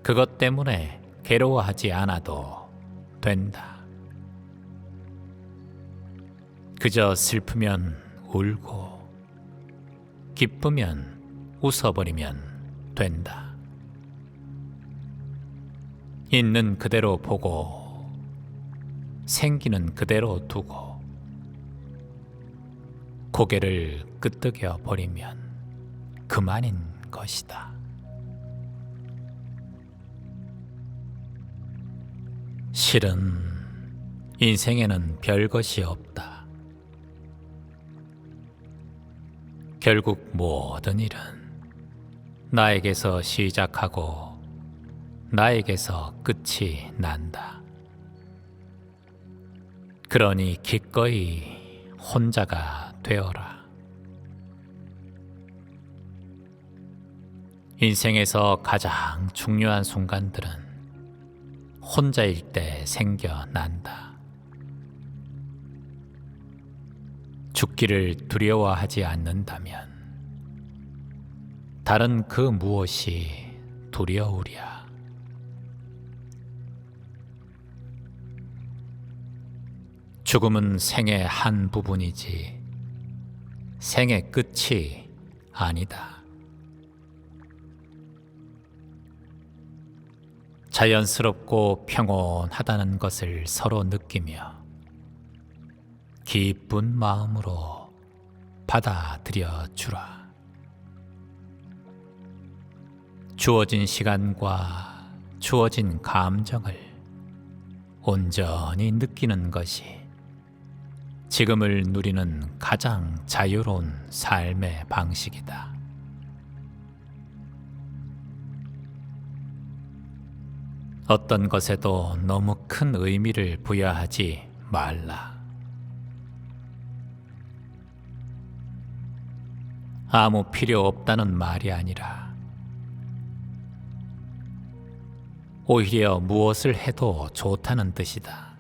그것 때문에 괴로워하지 않아도 된다. 그저 슬프면 울고 기쁘면 웃어버리면 된다. 있는 그대로 보고 생기는 그대로 두고 고개를 끄덕여 버리면 그만인 것이다. 실은 인생에는 별것이 없다. 결국 모든 일은 나에게서 시작하고 나에게서 끝이 난다. 그러니 기꺼이 혼자가 되어라. 인생에서 가장 중요한 순간들은 혼자일 때 생겨난다. 죽기를 두려워하지 않는다면 다른 그 무엇이 두려우랴. 죽음은 생의 한 부분이지 생의 끝이 아니다. 자연스럽고 평온하다는 것을 서로 느끼며 기쁜 마음으로 받아들여 주라. 주어진 시간과 주어진 감정을 온전히 느끼는 것이 지금을 누리는 가장 자유로운 삶의 방식이다. 어떤 것에도 너무 큰 의미를 부여하지 말라. 아무 필요 없다는 말이 아니라 오히려 무엇을 해도 좋다는 뜻이다.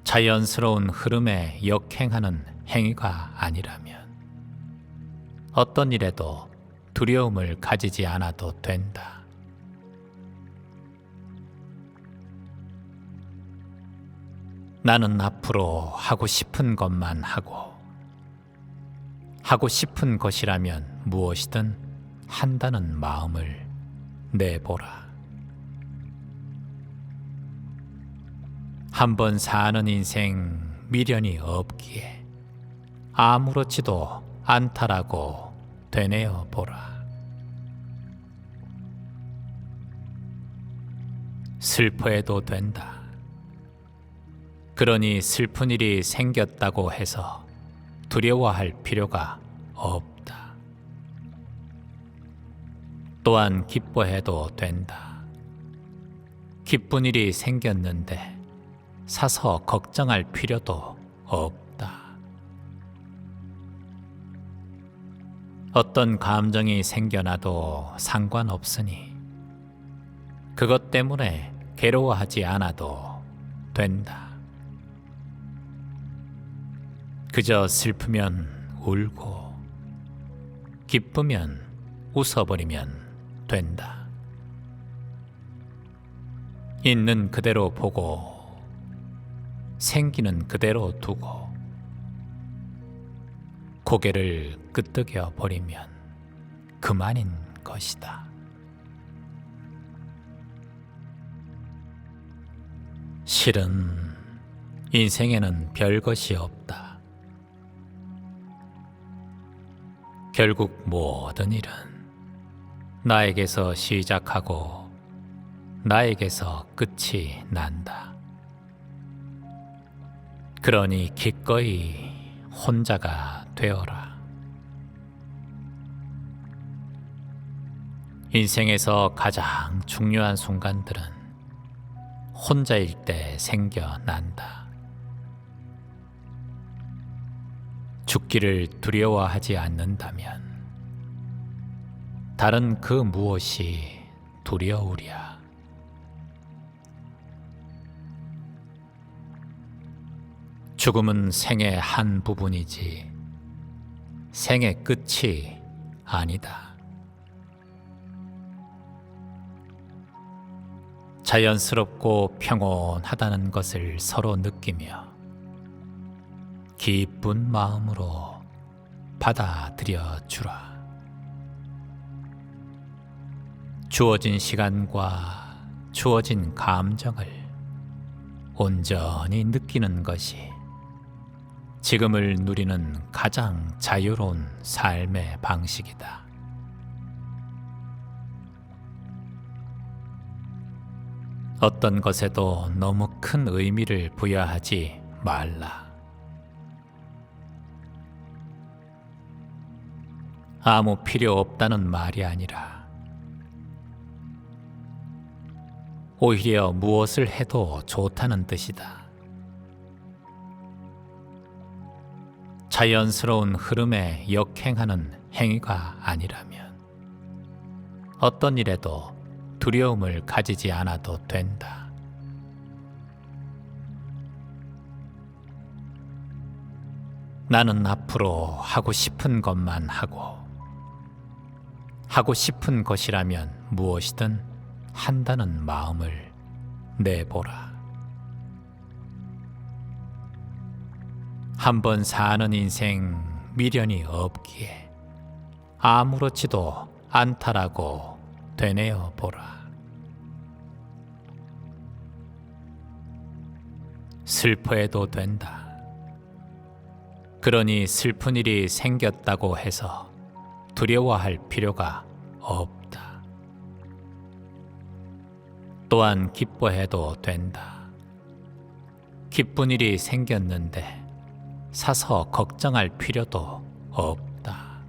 자연스러운 흐름에 역행하는 행위가 아니라면 어떤 일에도 두려움을 가지지 않아도 된다. 나는 앞으로 하고 싶은 것만 하고 싶은 것이라면 무엇이든 한다는 마음을 내보라. 한번 사는 인생 미련이 없기에 아무렇지도 않다라고 되뇌어 보라. 슬퍼해도 된다. 그러니 슬픈 일이 생겼다고 해서 두려워할 필요가 없다. 또한 기뻐해도 된다. 기쁜 일이 생겼는데 사서 걱정할 필요도 없다. 어떤 감정이 생겨나도 상관없으니 그것 때문에 괴로워하지 않아도 된다. 그저 슬프면 울고 기쁘면 웃어버리면 된다. 있는 그대로 보고 생기는 그대로 두고 고개를 끄덕여 버리면 그만인 것이다. 실은 인생에는 별것이 없다. 결국 모든 일은 나에게서 시작하고 나에게서 끝이 난다. 그러니 기꺼이 혼자가 되어라. 인생에서 가장 중요한 순간들은 혼자일 때 생겨난다. 죽기를 두려워하지 않는다면 다른 그 무엇이 두려우랴. 죽음은 생의 한 부분이지 생의 끝이 아니다. 자연스럽고 평온하다는 것을 서로 느끼며 기쁜 마음으로 받아들여 주라. 주어진 시간과 주어진 감정을 온전히 느끼는 것이 지금을 누리는 가장 자유로운 삶의 방식이다. 어떤 것에도 너무 큰 의미를 부여하지 말라. 아무 필요 없다는 말이 아니라 오히려 무엇을 해도 좋다는 뜻이다. 자연스러운 흐름에 역행하는 행위가 아니라면 어떤 일에도 두려움을 가지지 않아도 된다. 나는 앞으로 하고 싶은 것만 하고 싶은 것이라면 무엇이든 한다는 마음을 내보라. 한번 사는 인생 미련이 없기에 아무렇지도 않다라고 되뇌어 보라. 슬퍼해도 된다. 그러니 슬픈 일이 생겼다고 해서 두려워할 필요가 없다. 또한 기뻐해도 된다. 기쁜 일이 생겼는데 사서 걱정할 필요도 없다.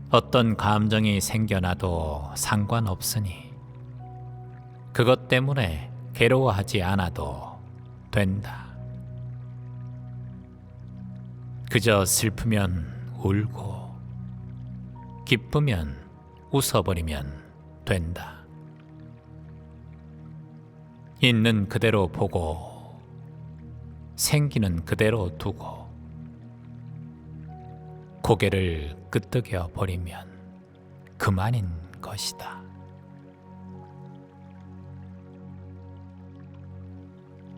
어떤 감정이 생겨나도 상관없으니 그것 때문에 괴로워하지 않아도 된다. 그저 슬프면 울고 기쁘면 웃어버리면 된다. 있는 그대로 보고 생기는 그대로 두고 고개를 끄덕여 버리면 그만인 것이다.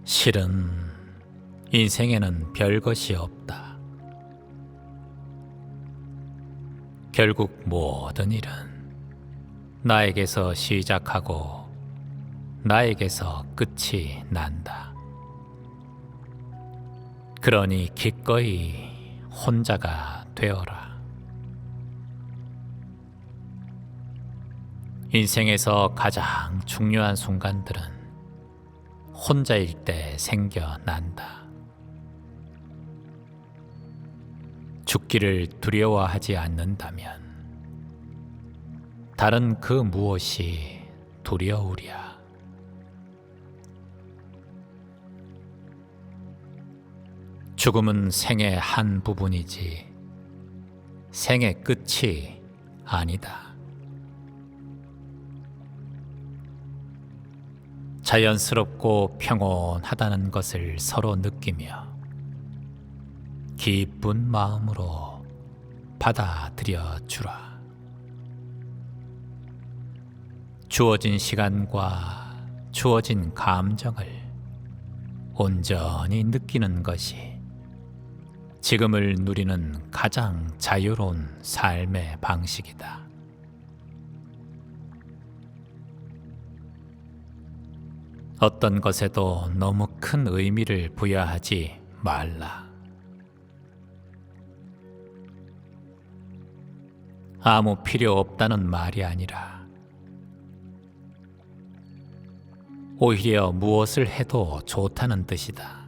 실은 인생에는 별것이 없다. 결국 모든 일은 나에게서 시작하고 나에게서 끝이 난다. 그러니 기꺼이 혼자가 되어라. 인생에서 가장 중요한 순간들은 혼자일 때 생겨난다. 죽기를 두려워하지 않는다면 다른 그 무엇이 두려우랴. 죽음은 생의 한 부분이지 생의 끝이 아니다. 자연스럽고 평온하다는 것을 서로 느끼며 기쁜 마음으로 받아들여 주라. 주어진 시간과 주어진 감정을 온전히 느끼는 것이 지금을 누리는 가장 자유로운 삶의 방식이다. 어떤 것에도 너무 큰 의미를 부여하지 말라. 아무 필요 없다는 말이 아니라 오히려 무엇을 해도 좋다는 뜻이다.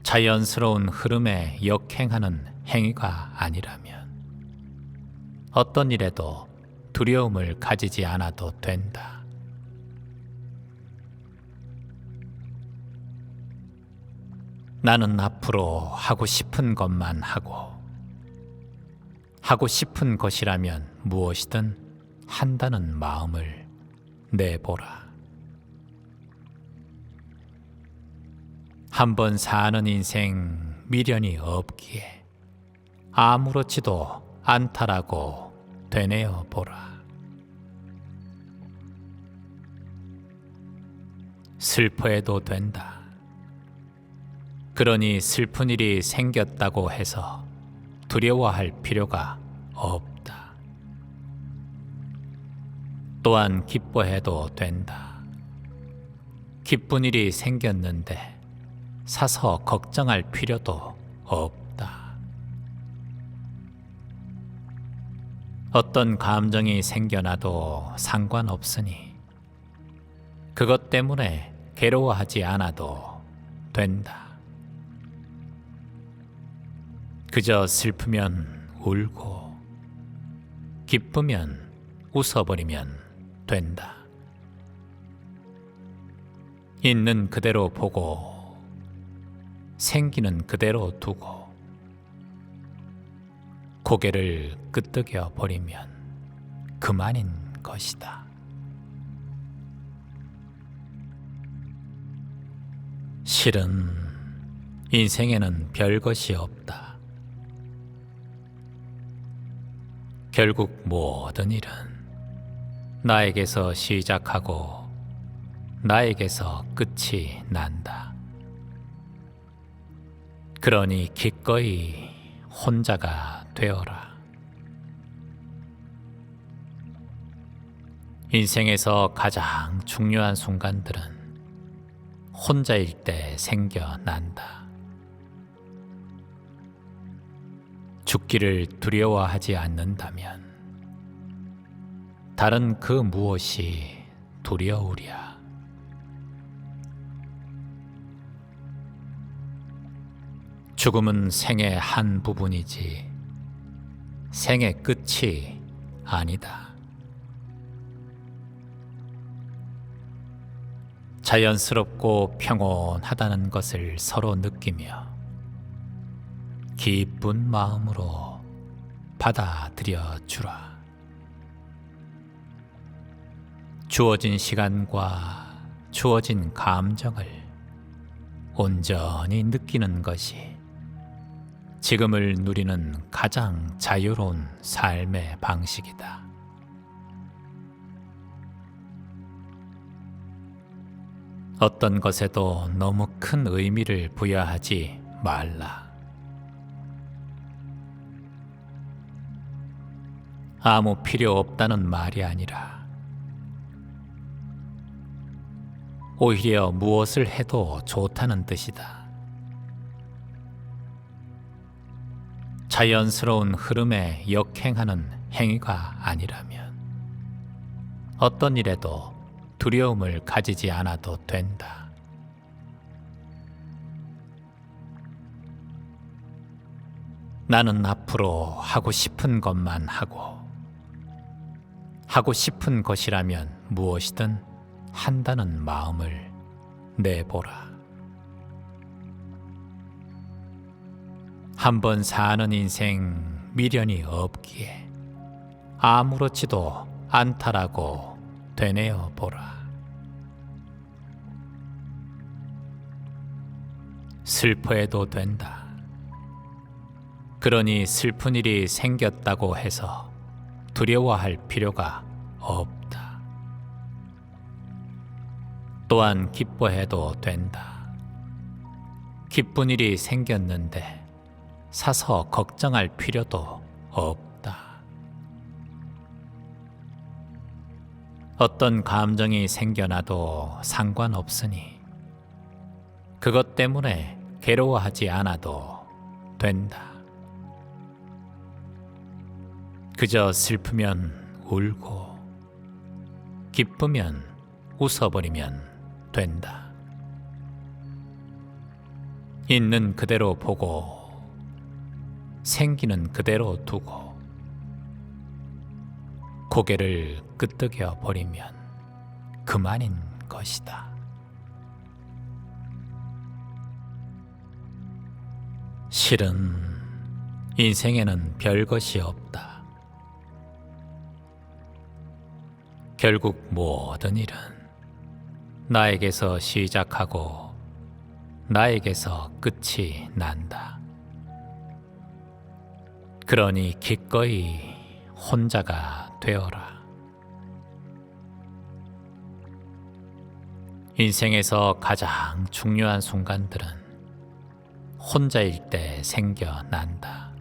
자연스러운 흐름에 역행하는 행위가 아니라면 어떤 일에도 두려움을 가지지 않아도 된다. 나는 앞으로 하고 싶은 것만 하고 싶은 것이라면 무엇이든 한다는 마음을 내보라. 한번 사는 인생 미련이 없기에 아무렇지도 않다라고 되뇌어 보라. 슬퍼해도 된다. 그러니 슬픈 일이 생겼다고 해서 두려워할 필요가 없다. 또한 기뻐해도 된다. 기쁜 일이 생겼는데 사서 걱정할 필요도 없다. 어떤 감정이 생겨나도 상관없으니 그것 때문에 괴로워하지 않아도 된다. 그저 슬프면 울고 기쁘면 웃어버리면 된다. 있는 그대로 보고 생기는 그대로 두고 고개를 끄덕여 버리면 그만인 것이다. 실은 인생에는 별것이 없다. 결국 모든 일은 나에게서 시작하고 나에게서 끝이 난다. 그러니 기꺼이 혼자가 되어라. 인생에서 가장 중요한 순간들은 혼자일 때 생겨난다. 죽기를 두려워하지 않는다면 다른 그 무엇이 두려우랴. 죽음은 생의 한 부분이지 생의 끝이 아니다. 자연스럽고 평온하다는 것을 서로 느끼며 기쁜 마음으로 받아들여 주라. 주어진 시간과 주어진 감정을 온전히 느끼는 것이 지금을 누리는 가장 자유로운 삶의 방식이다. 어떤 것에도 너무 큰 의미를 부여하지 말라. 아무 필요 없다는 말이 아니라 오히려 무엇을 해도 좋다는 뜻이다. 자연스러운 흐름에 역행하는 행위가 아니라면 어떤 일에도 두려움을 가지지 않아도 된다. 나는 앞으로 하고 싶은 것만 하고 싶은 것이라면 무엇이든 한다는 마음을 내보라. 한번 사는 인생 미련이 없기에 아무렇지도 않다라고 되뇌어 보라. 슬퍼해도 된다. 그러니 슬픈 일이 생겼다고 해서 두려워할 필요가 없다. 또한 기뻐해도 된다. 기쁜 일이 생겼는데 사서 걱정할 필요도 없다. 어떤 감정이 생겨나도 상관없으니 그것 때문에 괴로워하지 않아도 된다. 그저 슬프면 울고 기쁘면 웃어버리면 된다. 있는 그대로 보고 생기는 그대로 두고 고개를 끄덕여 버리면 그만인 것이다. 실은 인생에는 별것이 없다. 결국 모든 일은 나에게서 시작하고 나에게서 끝이 난다. 그러니 기꺼이 혼자가 되어라. 인생에서 가장 중요한 순간들은 혼자일 때 생겨난다.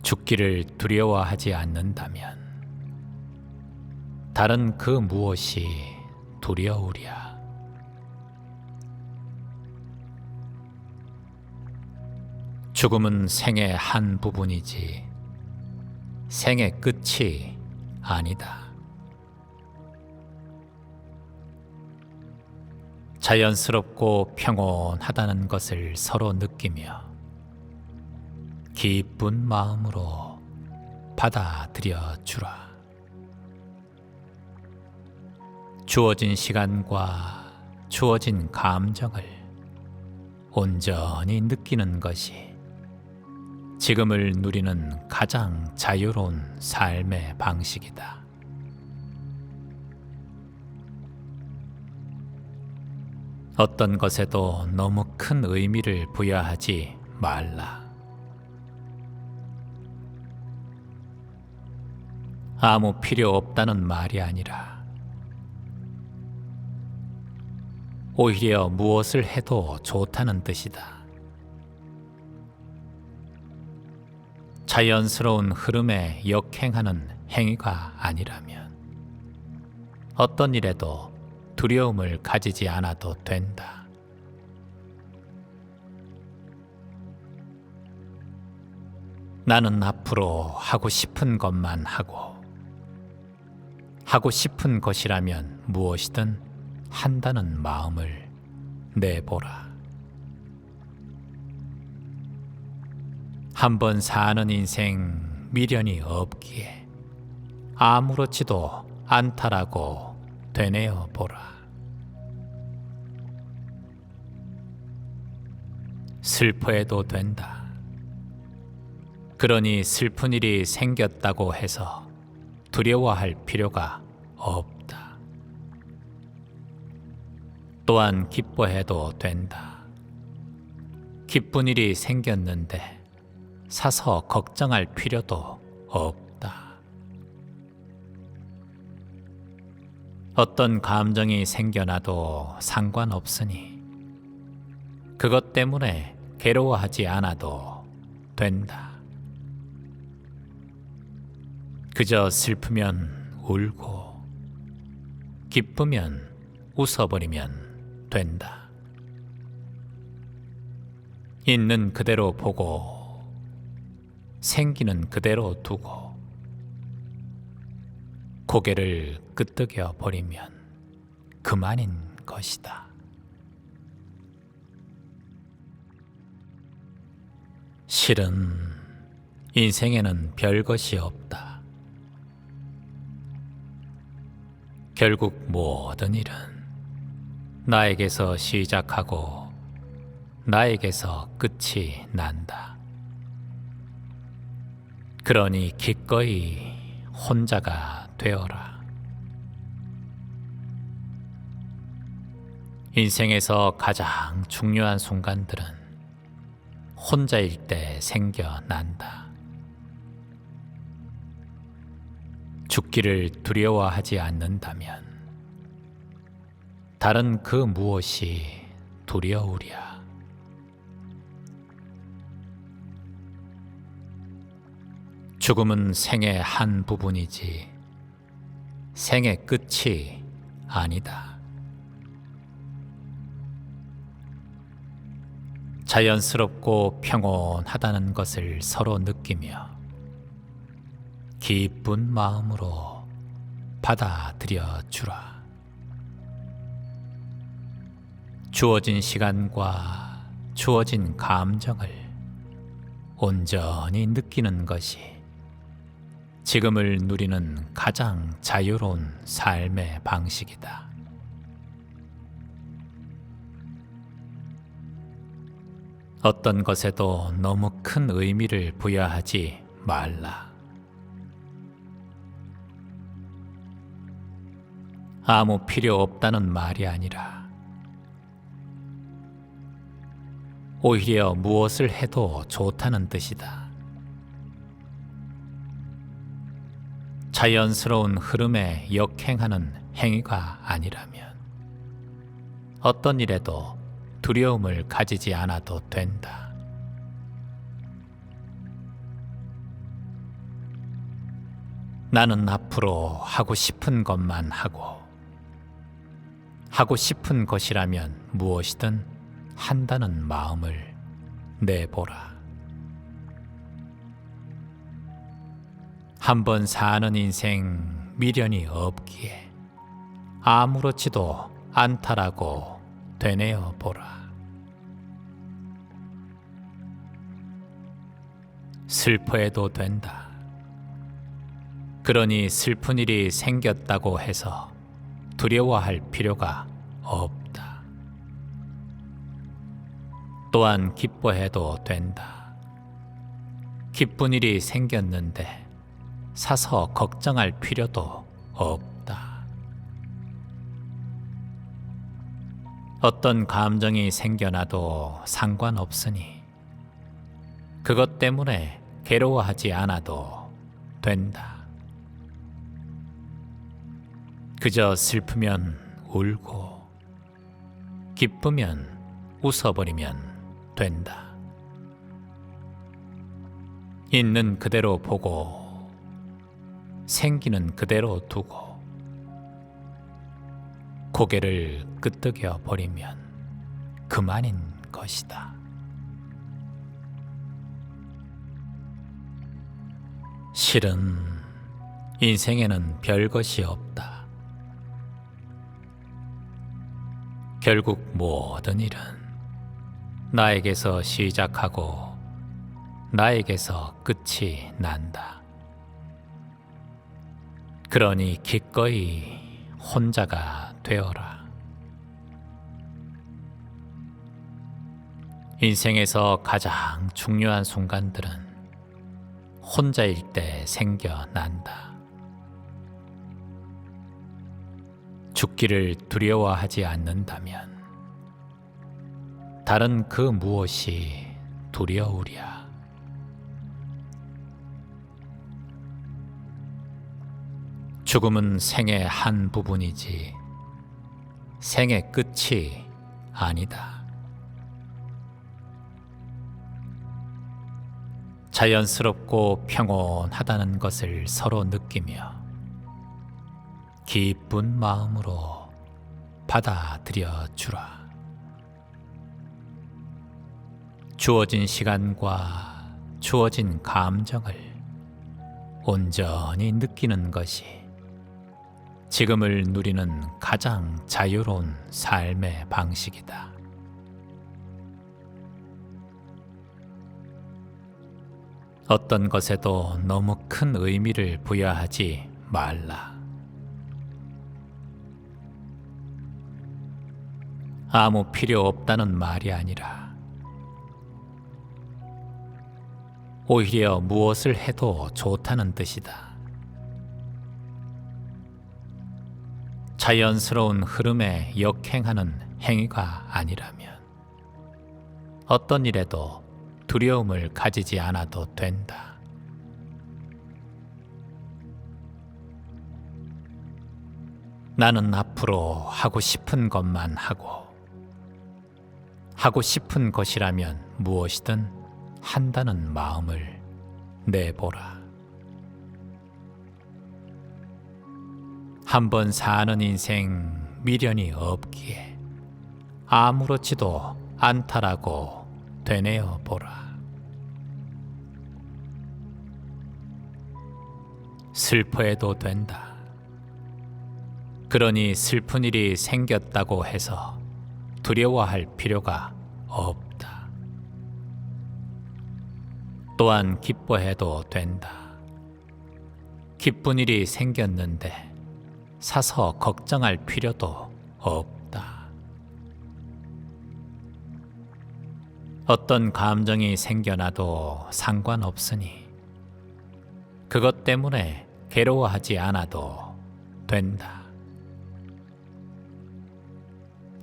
죽기를 두려워하지 않는다면 다른 그 무엇이 두려우랴. 죽음은 생의 한 부분이지 생의 끝이 아니다. 자연스럽고 평온하다는 것을 서로 느끼며 기쁜 마음으로 받아들여 주라. 주어진 시간과 주어진 감정을 온전히 느끼는 것이 지금을 누리는 가장 자유로운 삶의 방식이다. 어떤 것에도 너무 큰 의미를 부여하지 말라. 아무 필요 없다는 말이 아니라 오히려 무엇을 해도 좋다는 뜻이다. 자연스러운 흐름에 역행하는 행위가 아니라면 어떤 일에도 두려움을 가지지 않아도 된다. 나는 앞으로 하고 싶은 것만 하고 싶은 것이라면 무엇이든 한다는 마음을 내보라. 한번 사는 인생 미련이 없기에 아무렇지도 않다라고 되뇌어 보라. 슬퍼해도 된다. 그러니 슬픈 일이 생겼다고 해서 두려워할 필요가 없다. 또한 기뻐해도 된다. 기쁜 일이 생겼는데 사서 걱정할 필요도 없다. 어떤 감정이 생겨나도 상관없으니 그것 때문에 괴로워하지 않아도 된다. 그저 슬프면 울고 기쁘면 웃어버리면 된다. 있는 그대로 보고 생기는 그대로 두고 고개를 끄덕여 버리면 그만인 것이다. 실은 인생에는 별것이 없다. 결국 모든 일은 나에게서 시작하고 나에게서 끝이 난다. 그러니 기꺼이 혼자가 되어라. 인생에서 가장 중요한 순간들은 혼자일 때 생겨난다. 죽기를 두려워하지 않는다면 다른 그 무엇이 두려우랴. 죽음은 생의 한 부분이지 생의 끝이 아니다. 자연스럽고 평온하다는 것을 서로 느끼며 기쁜 마음으로 받아들여 주라. 주어진 시간과 주어진 감정을 온전히 느끼는 것이 지금을 누리는 가장 자유로운 삶의 방식이다. 어떤 것에도 너무 큰 의미를 부여하지 말라. 아무 필요 없다는 말이 아니라 오히려 무엇을 해도 좋다는 뜻이다. 자연스러운 흐름에 역행하는 행위가 아니라면 어떤 일에도 두려움을 가지지 않아도 된다. 나는 앞으로 하고 싶은 것만 하고 싶은 것이라면 무엇이든 한다는 마음을 내보라. 한번 사는 인생 미련이 없기에 아무렇지도 않다라고 되뇌어 보라. 슬퍼해도 된다. 그러니 슬픈 일이 생겼다고 해서 두려워할 필요가 없다. 또한 기뻐해도 된다. 기쁜 일이 생겼는데 사서 걱정할 필요도 없다. 어떤 감정이 생겨나도 상관없으니 그것 때문에 괴로워하지 않아도 된다. 그저 슬프면 울고 기쁘면 웃어버리면 된다. 있는 그대로 보고 생기는 그대로 두고 고개를 끄덕여 버리면 그만인 것이다. 실은 인생에는 별것이 없다. 결국 모든 일은 나에게서 시작하고 나에게서 끝이 난다. 그러니 기꺼이 혼자가 되어라. 인생에서 가장 중요한 순간들은 혼자일 때 생겨난다. 죽기를 두려워하지 않는다면 다른 그 무엇이 두려우랴. 죽음은 생의 한 부분이지 생의 끝이 아니다. 자연스럽고 평온하다는 것을 서로 느끼며 기쁜 마음으로 받아들여 주라. 주어진 시간과 주어진 감정을 온전히 느끼는 것이 지금을 누리는 가장 자유로운 삶의 방식이다. 어떤 것에도 너무 큰 의미를 부여하지 말라. 아무 필요 없다는 말이 아니라 오히려 무엇을 해도 좋다는 뜻이다. 자연스러운 흐름에 역행하는 행위가 아니라면 어떤 일에도 두려움을 가지지 않아도 된다. 나는 앞으로 하고 싶은 것만 하고 싶은 것이라면 무엇이든 한다는 마음을 내보라. 한번 사는 인생 미련이 없기에 아무렇지도 않다라고 되뇌어 보라. 슬퍼해도 된다. 그러니 슬픈 일이 생겼다고 해서 두려워할 필요가 없다. 또한 기뻐해도 된다. 기쁜 일이 생겼는데 사서 걱정할 필요도 없다. 어떤 감정이 생겨나도 상관없으니 그것 때문에 괴로워하지 않아도 된다.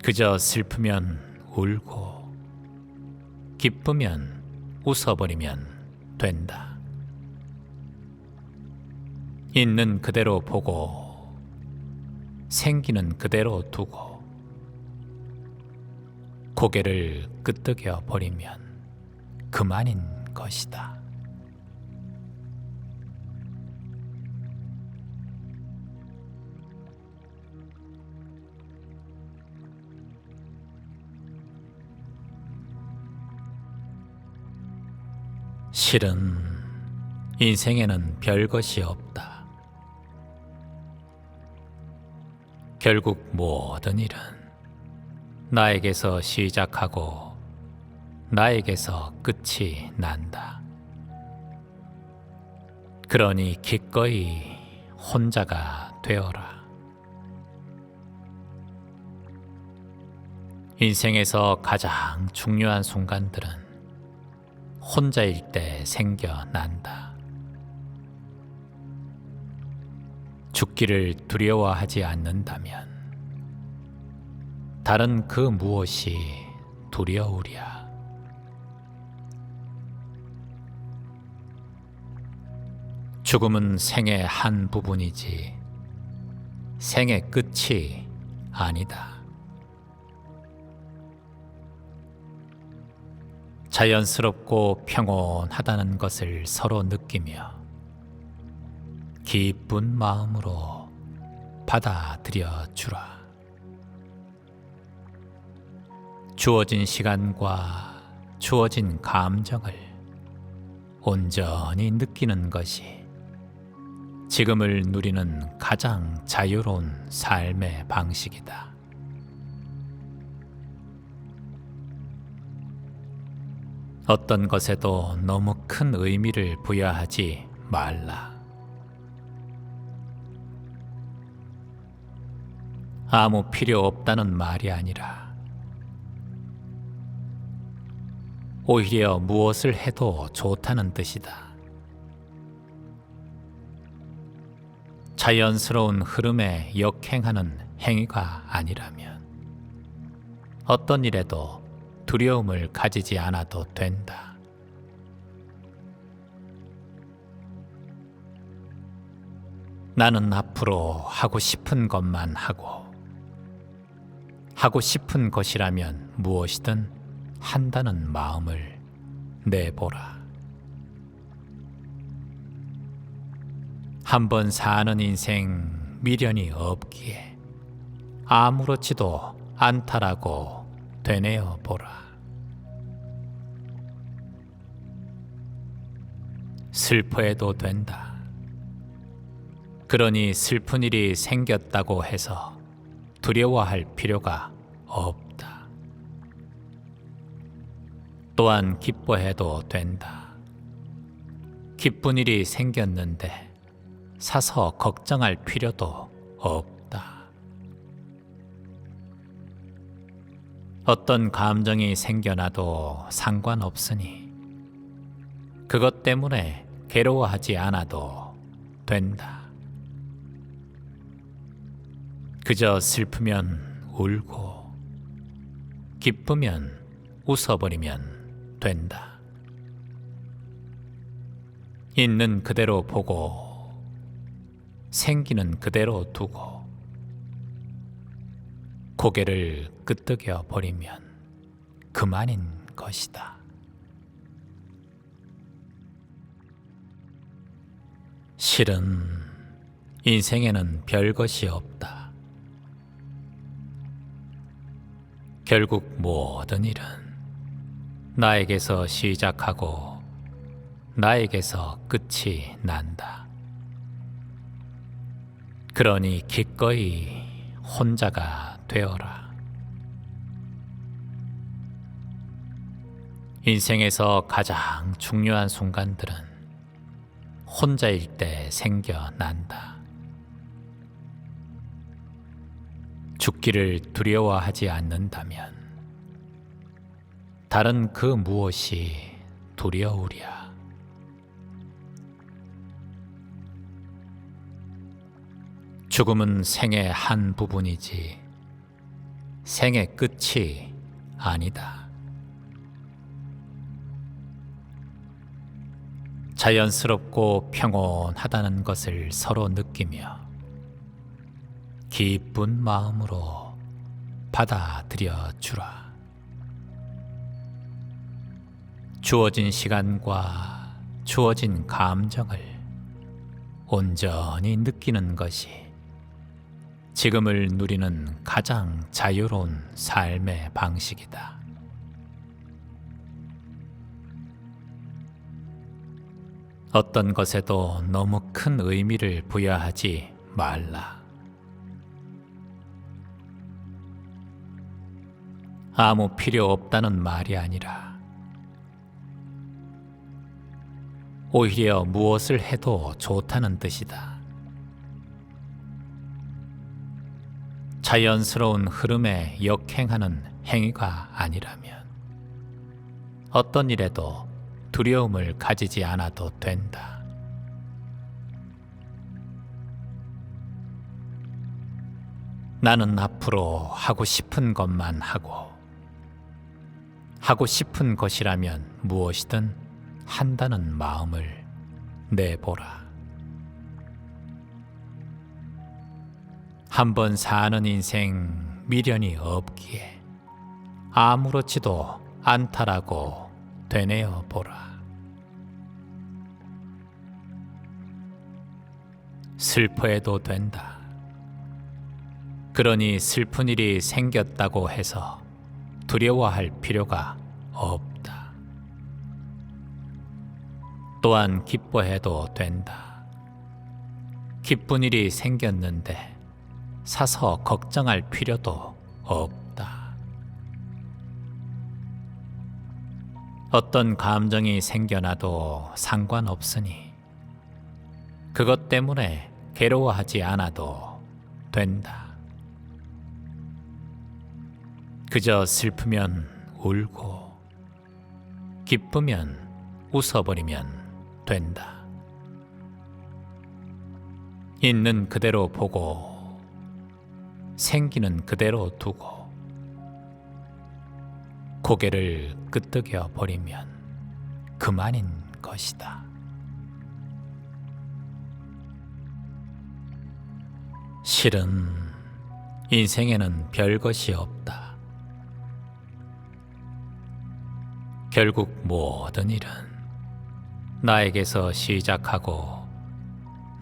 그저 슬프면 울고 기쁘면 웃어버리면 된다. 있는 그대로 보고 생기는 그대로 두고 고개를 끄덕여 버리면 그만인 것이다. 실은 인생에는 별것이 없다. 결국 모든 일은 나에게서 시작하고 나에게서 끝이 난다. 그러니 기꺼이 혼자가 되어라. 인생에서 가장 중요한 순간들은 혼자일 때 생겨난다. 죽기를 두려워하지 않는다면 다른 그 무엇이 두려우랴. 죽음은 생의 한 부분이지 생의 끝이 아니다. 자연스럽고 평온하다는 것을 서로 느끼며 기쁜 마음으로 받아들여 주라. 주어진 시간과 주어진 감정을 온전히 느끼는 것이 지금을 누리는 가장 자유로운 삶의 방식이다. 어떤 것에도 너무 큰 의미를 부여하지 말라. 아무 필요 없다는 말이 아니라 오히려 무엇을 해도 좋다는 뜻이다. 자연스러운 흐름에 역행하는 행위가 아니라면 어떤 일에도 두려움을 가지지 않아도 된다. 나는 앞으로 하고 싶은 것만 하고 싶은 것이라면 무엇이든 한다는 마음을 내보라. 한번 사는 인생 미련이 없기에 아무렇지도 않다라고 되뇌어 보라. 슬퍼해도 된다. 그러니 슬픈 일이 생겼다고 해서 두려워할 필요가 없다. 또한 기뻐해도 된다. 기쁜 일이 생겼는데 사서 걱정할 필요도 없다. 어떤 감정이 생겨나도 상관없으니 그것 때문에 괴로워하지 않아도 된다. 그저 슬프면 울고 기쁘면 웃어버리면 된다. 있는 그대로 보고 생기는 그대로 두고 고개를 끄덕여 버리면 그만인 것이다. 실은 인생에는 별것이 없다. 결국 모든 일은 나에게서 시작하고 나에게서 끝이 난다. 그러니 기꺼이 혼자가 되어라. 인생에서 가장 중요한 순간들은 혼자일 때 생겨난다. 죽기를 두려워하지 않는다면 다른 그 무엇이 두려우랴. 죽음은 생의 한 부분이지 생의 끝이 아니다. 자연스럽고 평온하다는 것을 서로 느끼며 기쁜 마음으로 받아들여 주라. 주어진 시간과 주어진 감정을 온전히 느끼는 것이 지금을 누리는 가장 자유로운 삶의 방식이다. 어떤 것에도 너무 큰 의미를 부여하지 말라. 아무 필요 없다는 말이 아니라 오히려 무엇을 해도 좋다는 뜻이다. 자연스러운 흐름에 역행하는 행위가 아니라면 어떤 일에도 두려움을 가지지 않아도 된다. 나는 앞으로 하고 싶은 것만 하고 싶은 것이라면 무엇이든 한다는 마음을 내보라. 한번 사는 인생 미련이 없기에 아무렇지도 않다라고 되뇌어 보라. 슬퍼해도 된다. 그러니 슬픈 일이 생겼다고 해서 두려워할 필요가 없다. 또한 기뻐해도 된다. 기쁜 일이 생겼는데 사서 걱정할 필요도 없다. 어떤 감정이 생겨나도 상관없으니 그것 때문에 괴로워하지 않아도 된다. 그저 슬프면 울고 기쁘면 웃어버리면 된다. 있는 그대로 보고 생기는 그대로 두고 고개를 끄덕여 버리면 그만인 것이다. 실은 인생에는 별것이 없다. 결국 모든 일은 나에게서 시작하고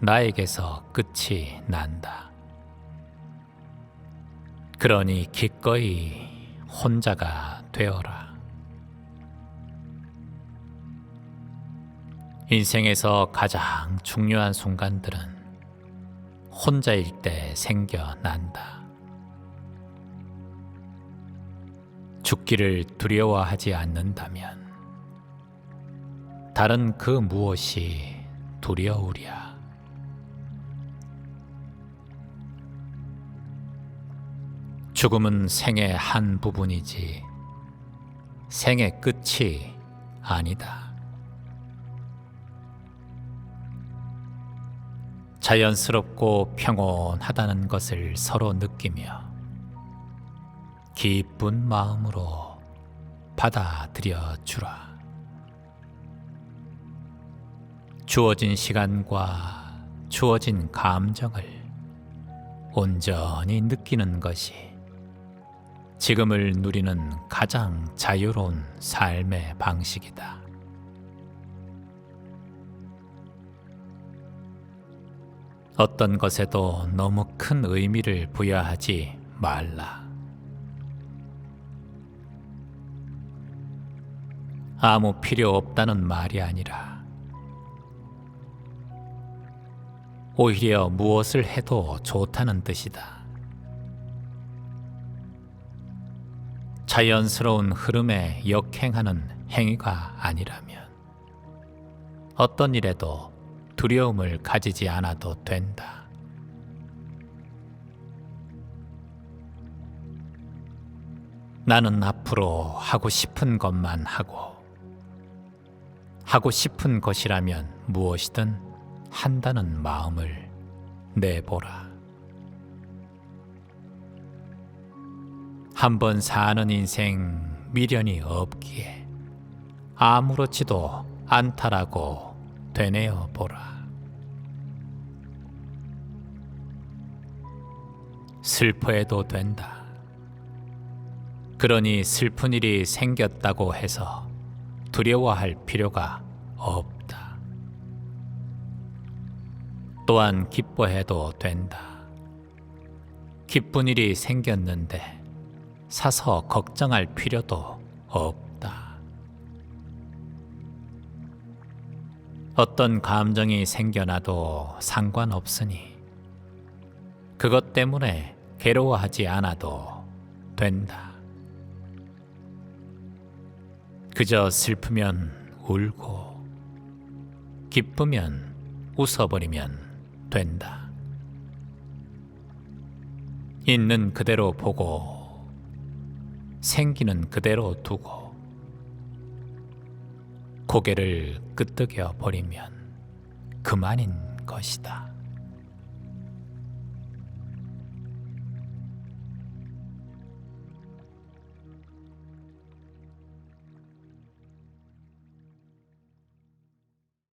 나에게서 끝이 난다. 그러니 기꺼이 혼자가 되어라. 인생에서 가장 중요한 순간들은 혼자일 때 생겨난다. 죽기를 두려워하지 않는다면 다른 그 무엇이 두려우랴. 죽음은 생의 한 부분이지 생의 끝이 아니다. 자연스럽고 평온하다는 것을 서로 느끼며 기쁜 마음으로 받아들여 주라. 주어진 시간과 주어진 감정을 온전히 느끼는 것이 지금을 누리는 가장 자유로운 삶의 방식이다. 어떤 것에도 너무 큰 의미를 부여하지 말라. 아무 필요 없다는 말이 아니라 오히려 무엇을 해도 좋다는 뜻이다. 자연스러운 흐름에 역행하는 행위가 아니라면 어떤 일에도 두려움을 가지지 않아도 된다. 나는 앞으로 하고 싶은 것만 하고 싶은 것이라면 무엇이든 한다는 마음을 내보라. 한번 사는 인생 미련이 없기에 아무렇지도 않다라고 되뇌어 보라. 슬퍼해도 된다. 그러니 슬픈 일이 생겼다고 해서 두려워할 필요가 없다. 또한 기뻐해도 된다. 기쁜 일이 생겼는데 사서 걱정할 필요도 없다. 어떤 감정이 생겨나도 상관없으니 그것 때문에 괴로워하지 않아도 된다. 그저 슬프면 울고 기쁘면 웃어버리면 된다. 있는 그대로 보고 생기는 그대로 두고 고개를 끄덕여 버리면 그만인 것이다.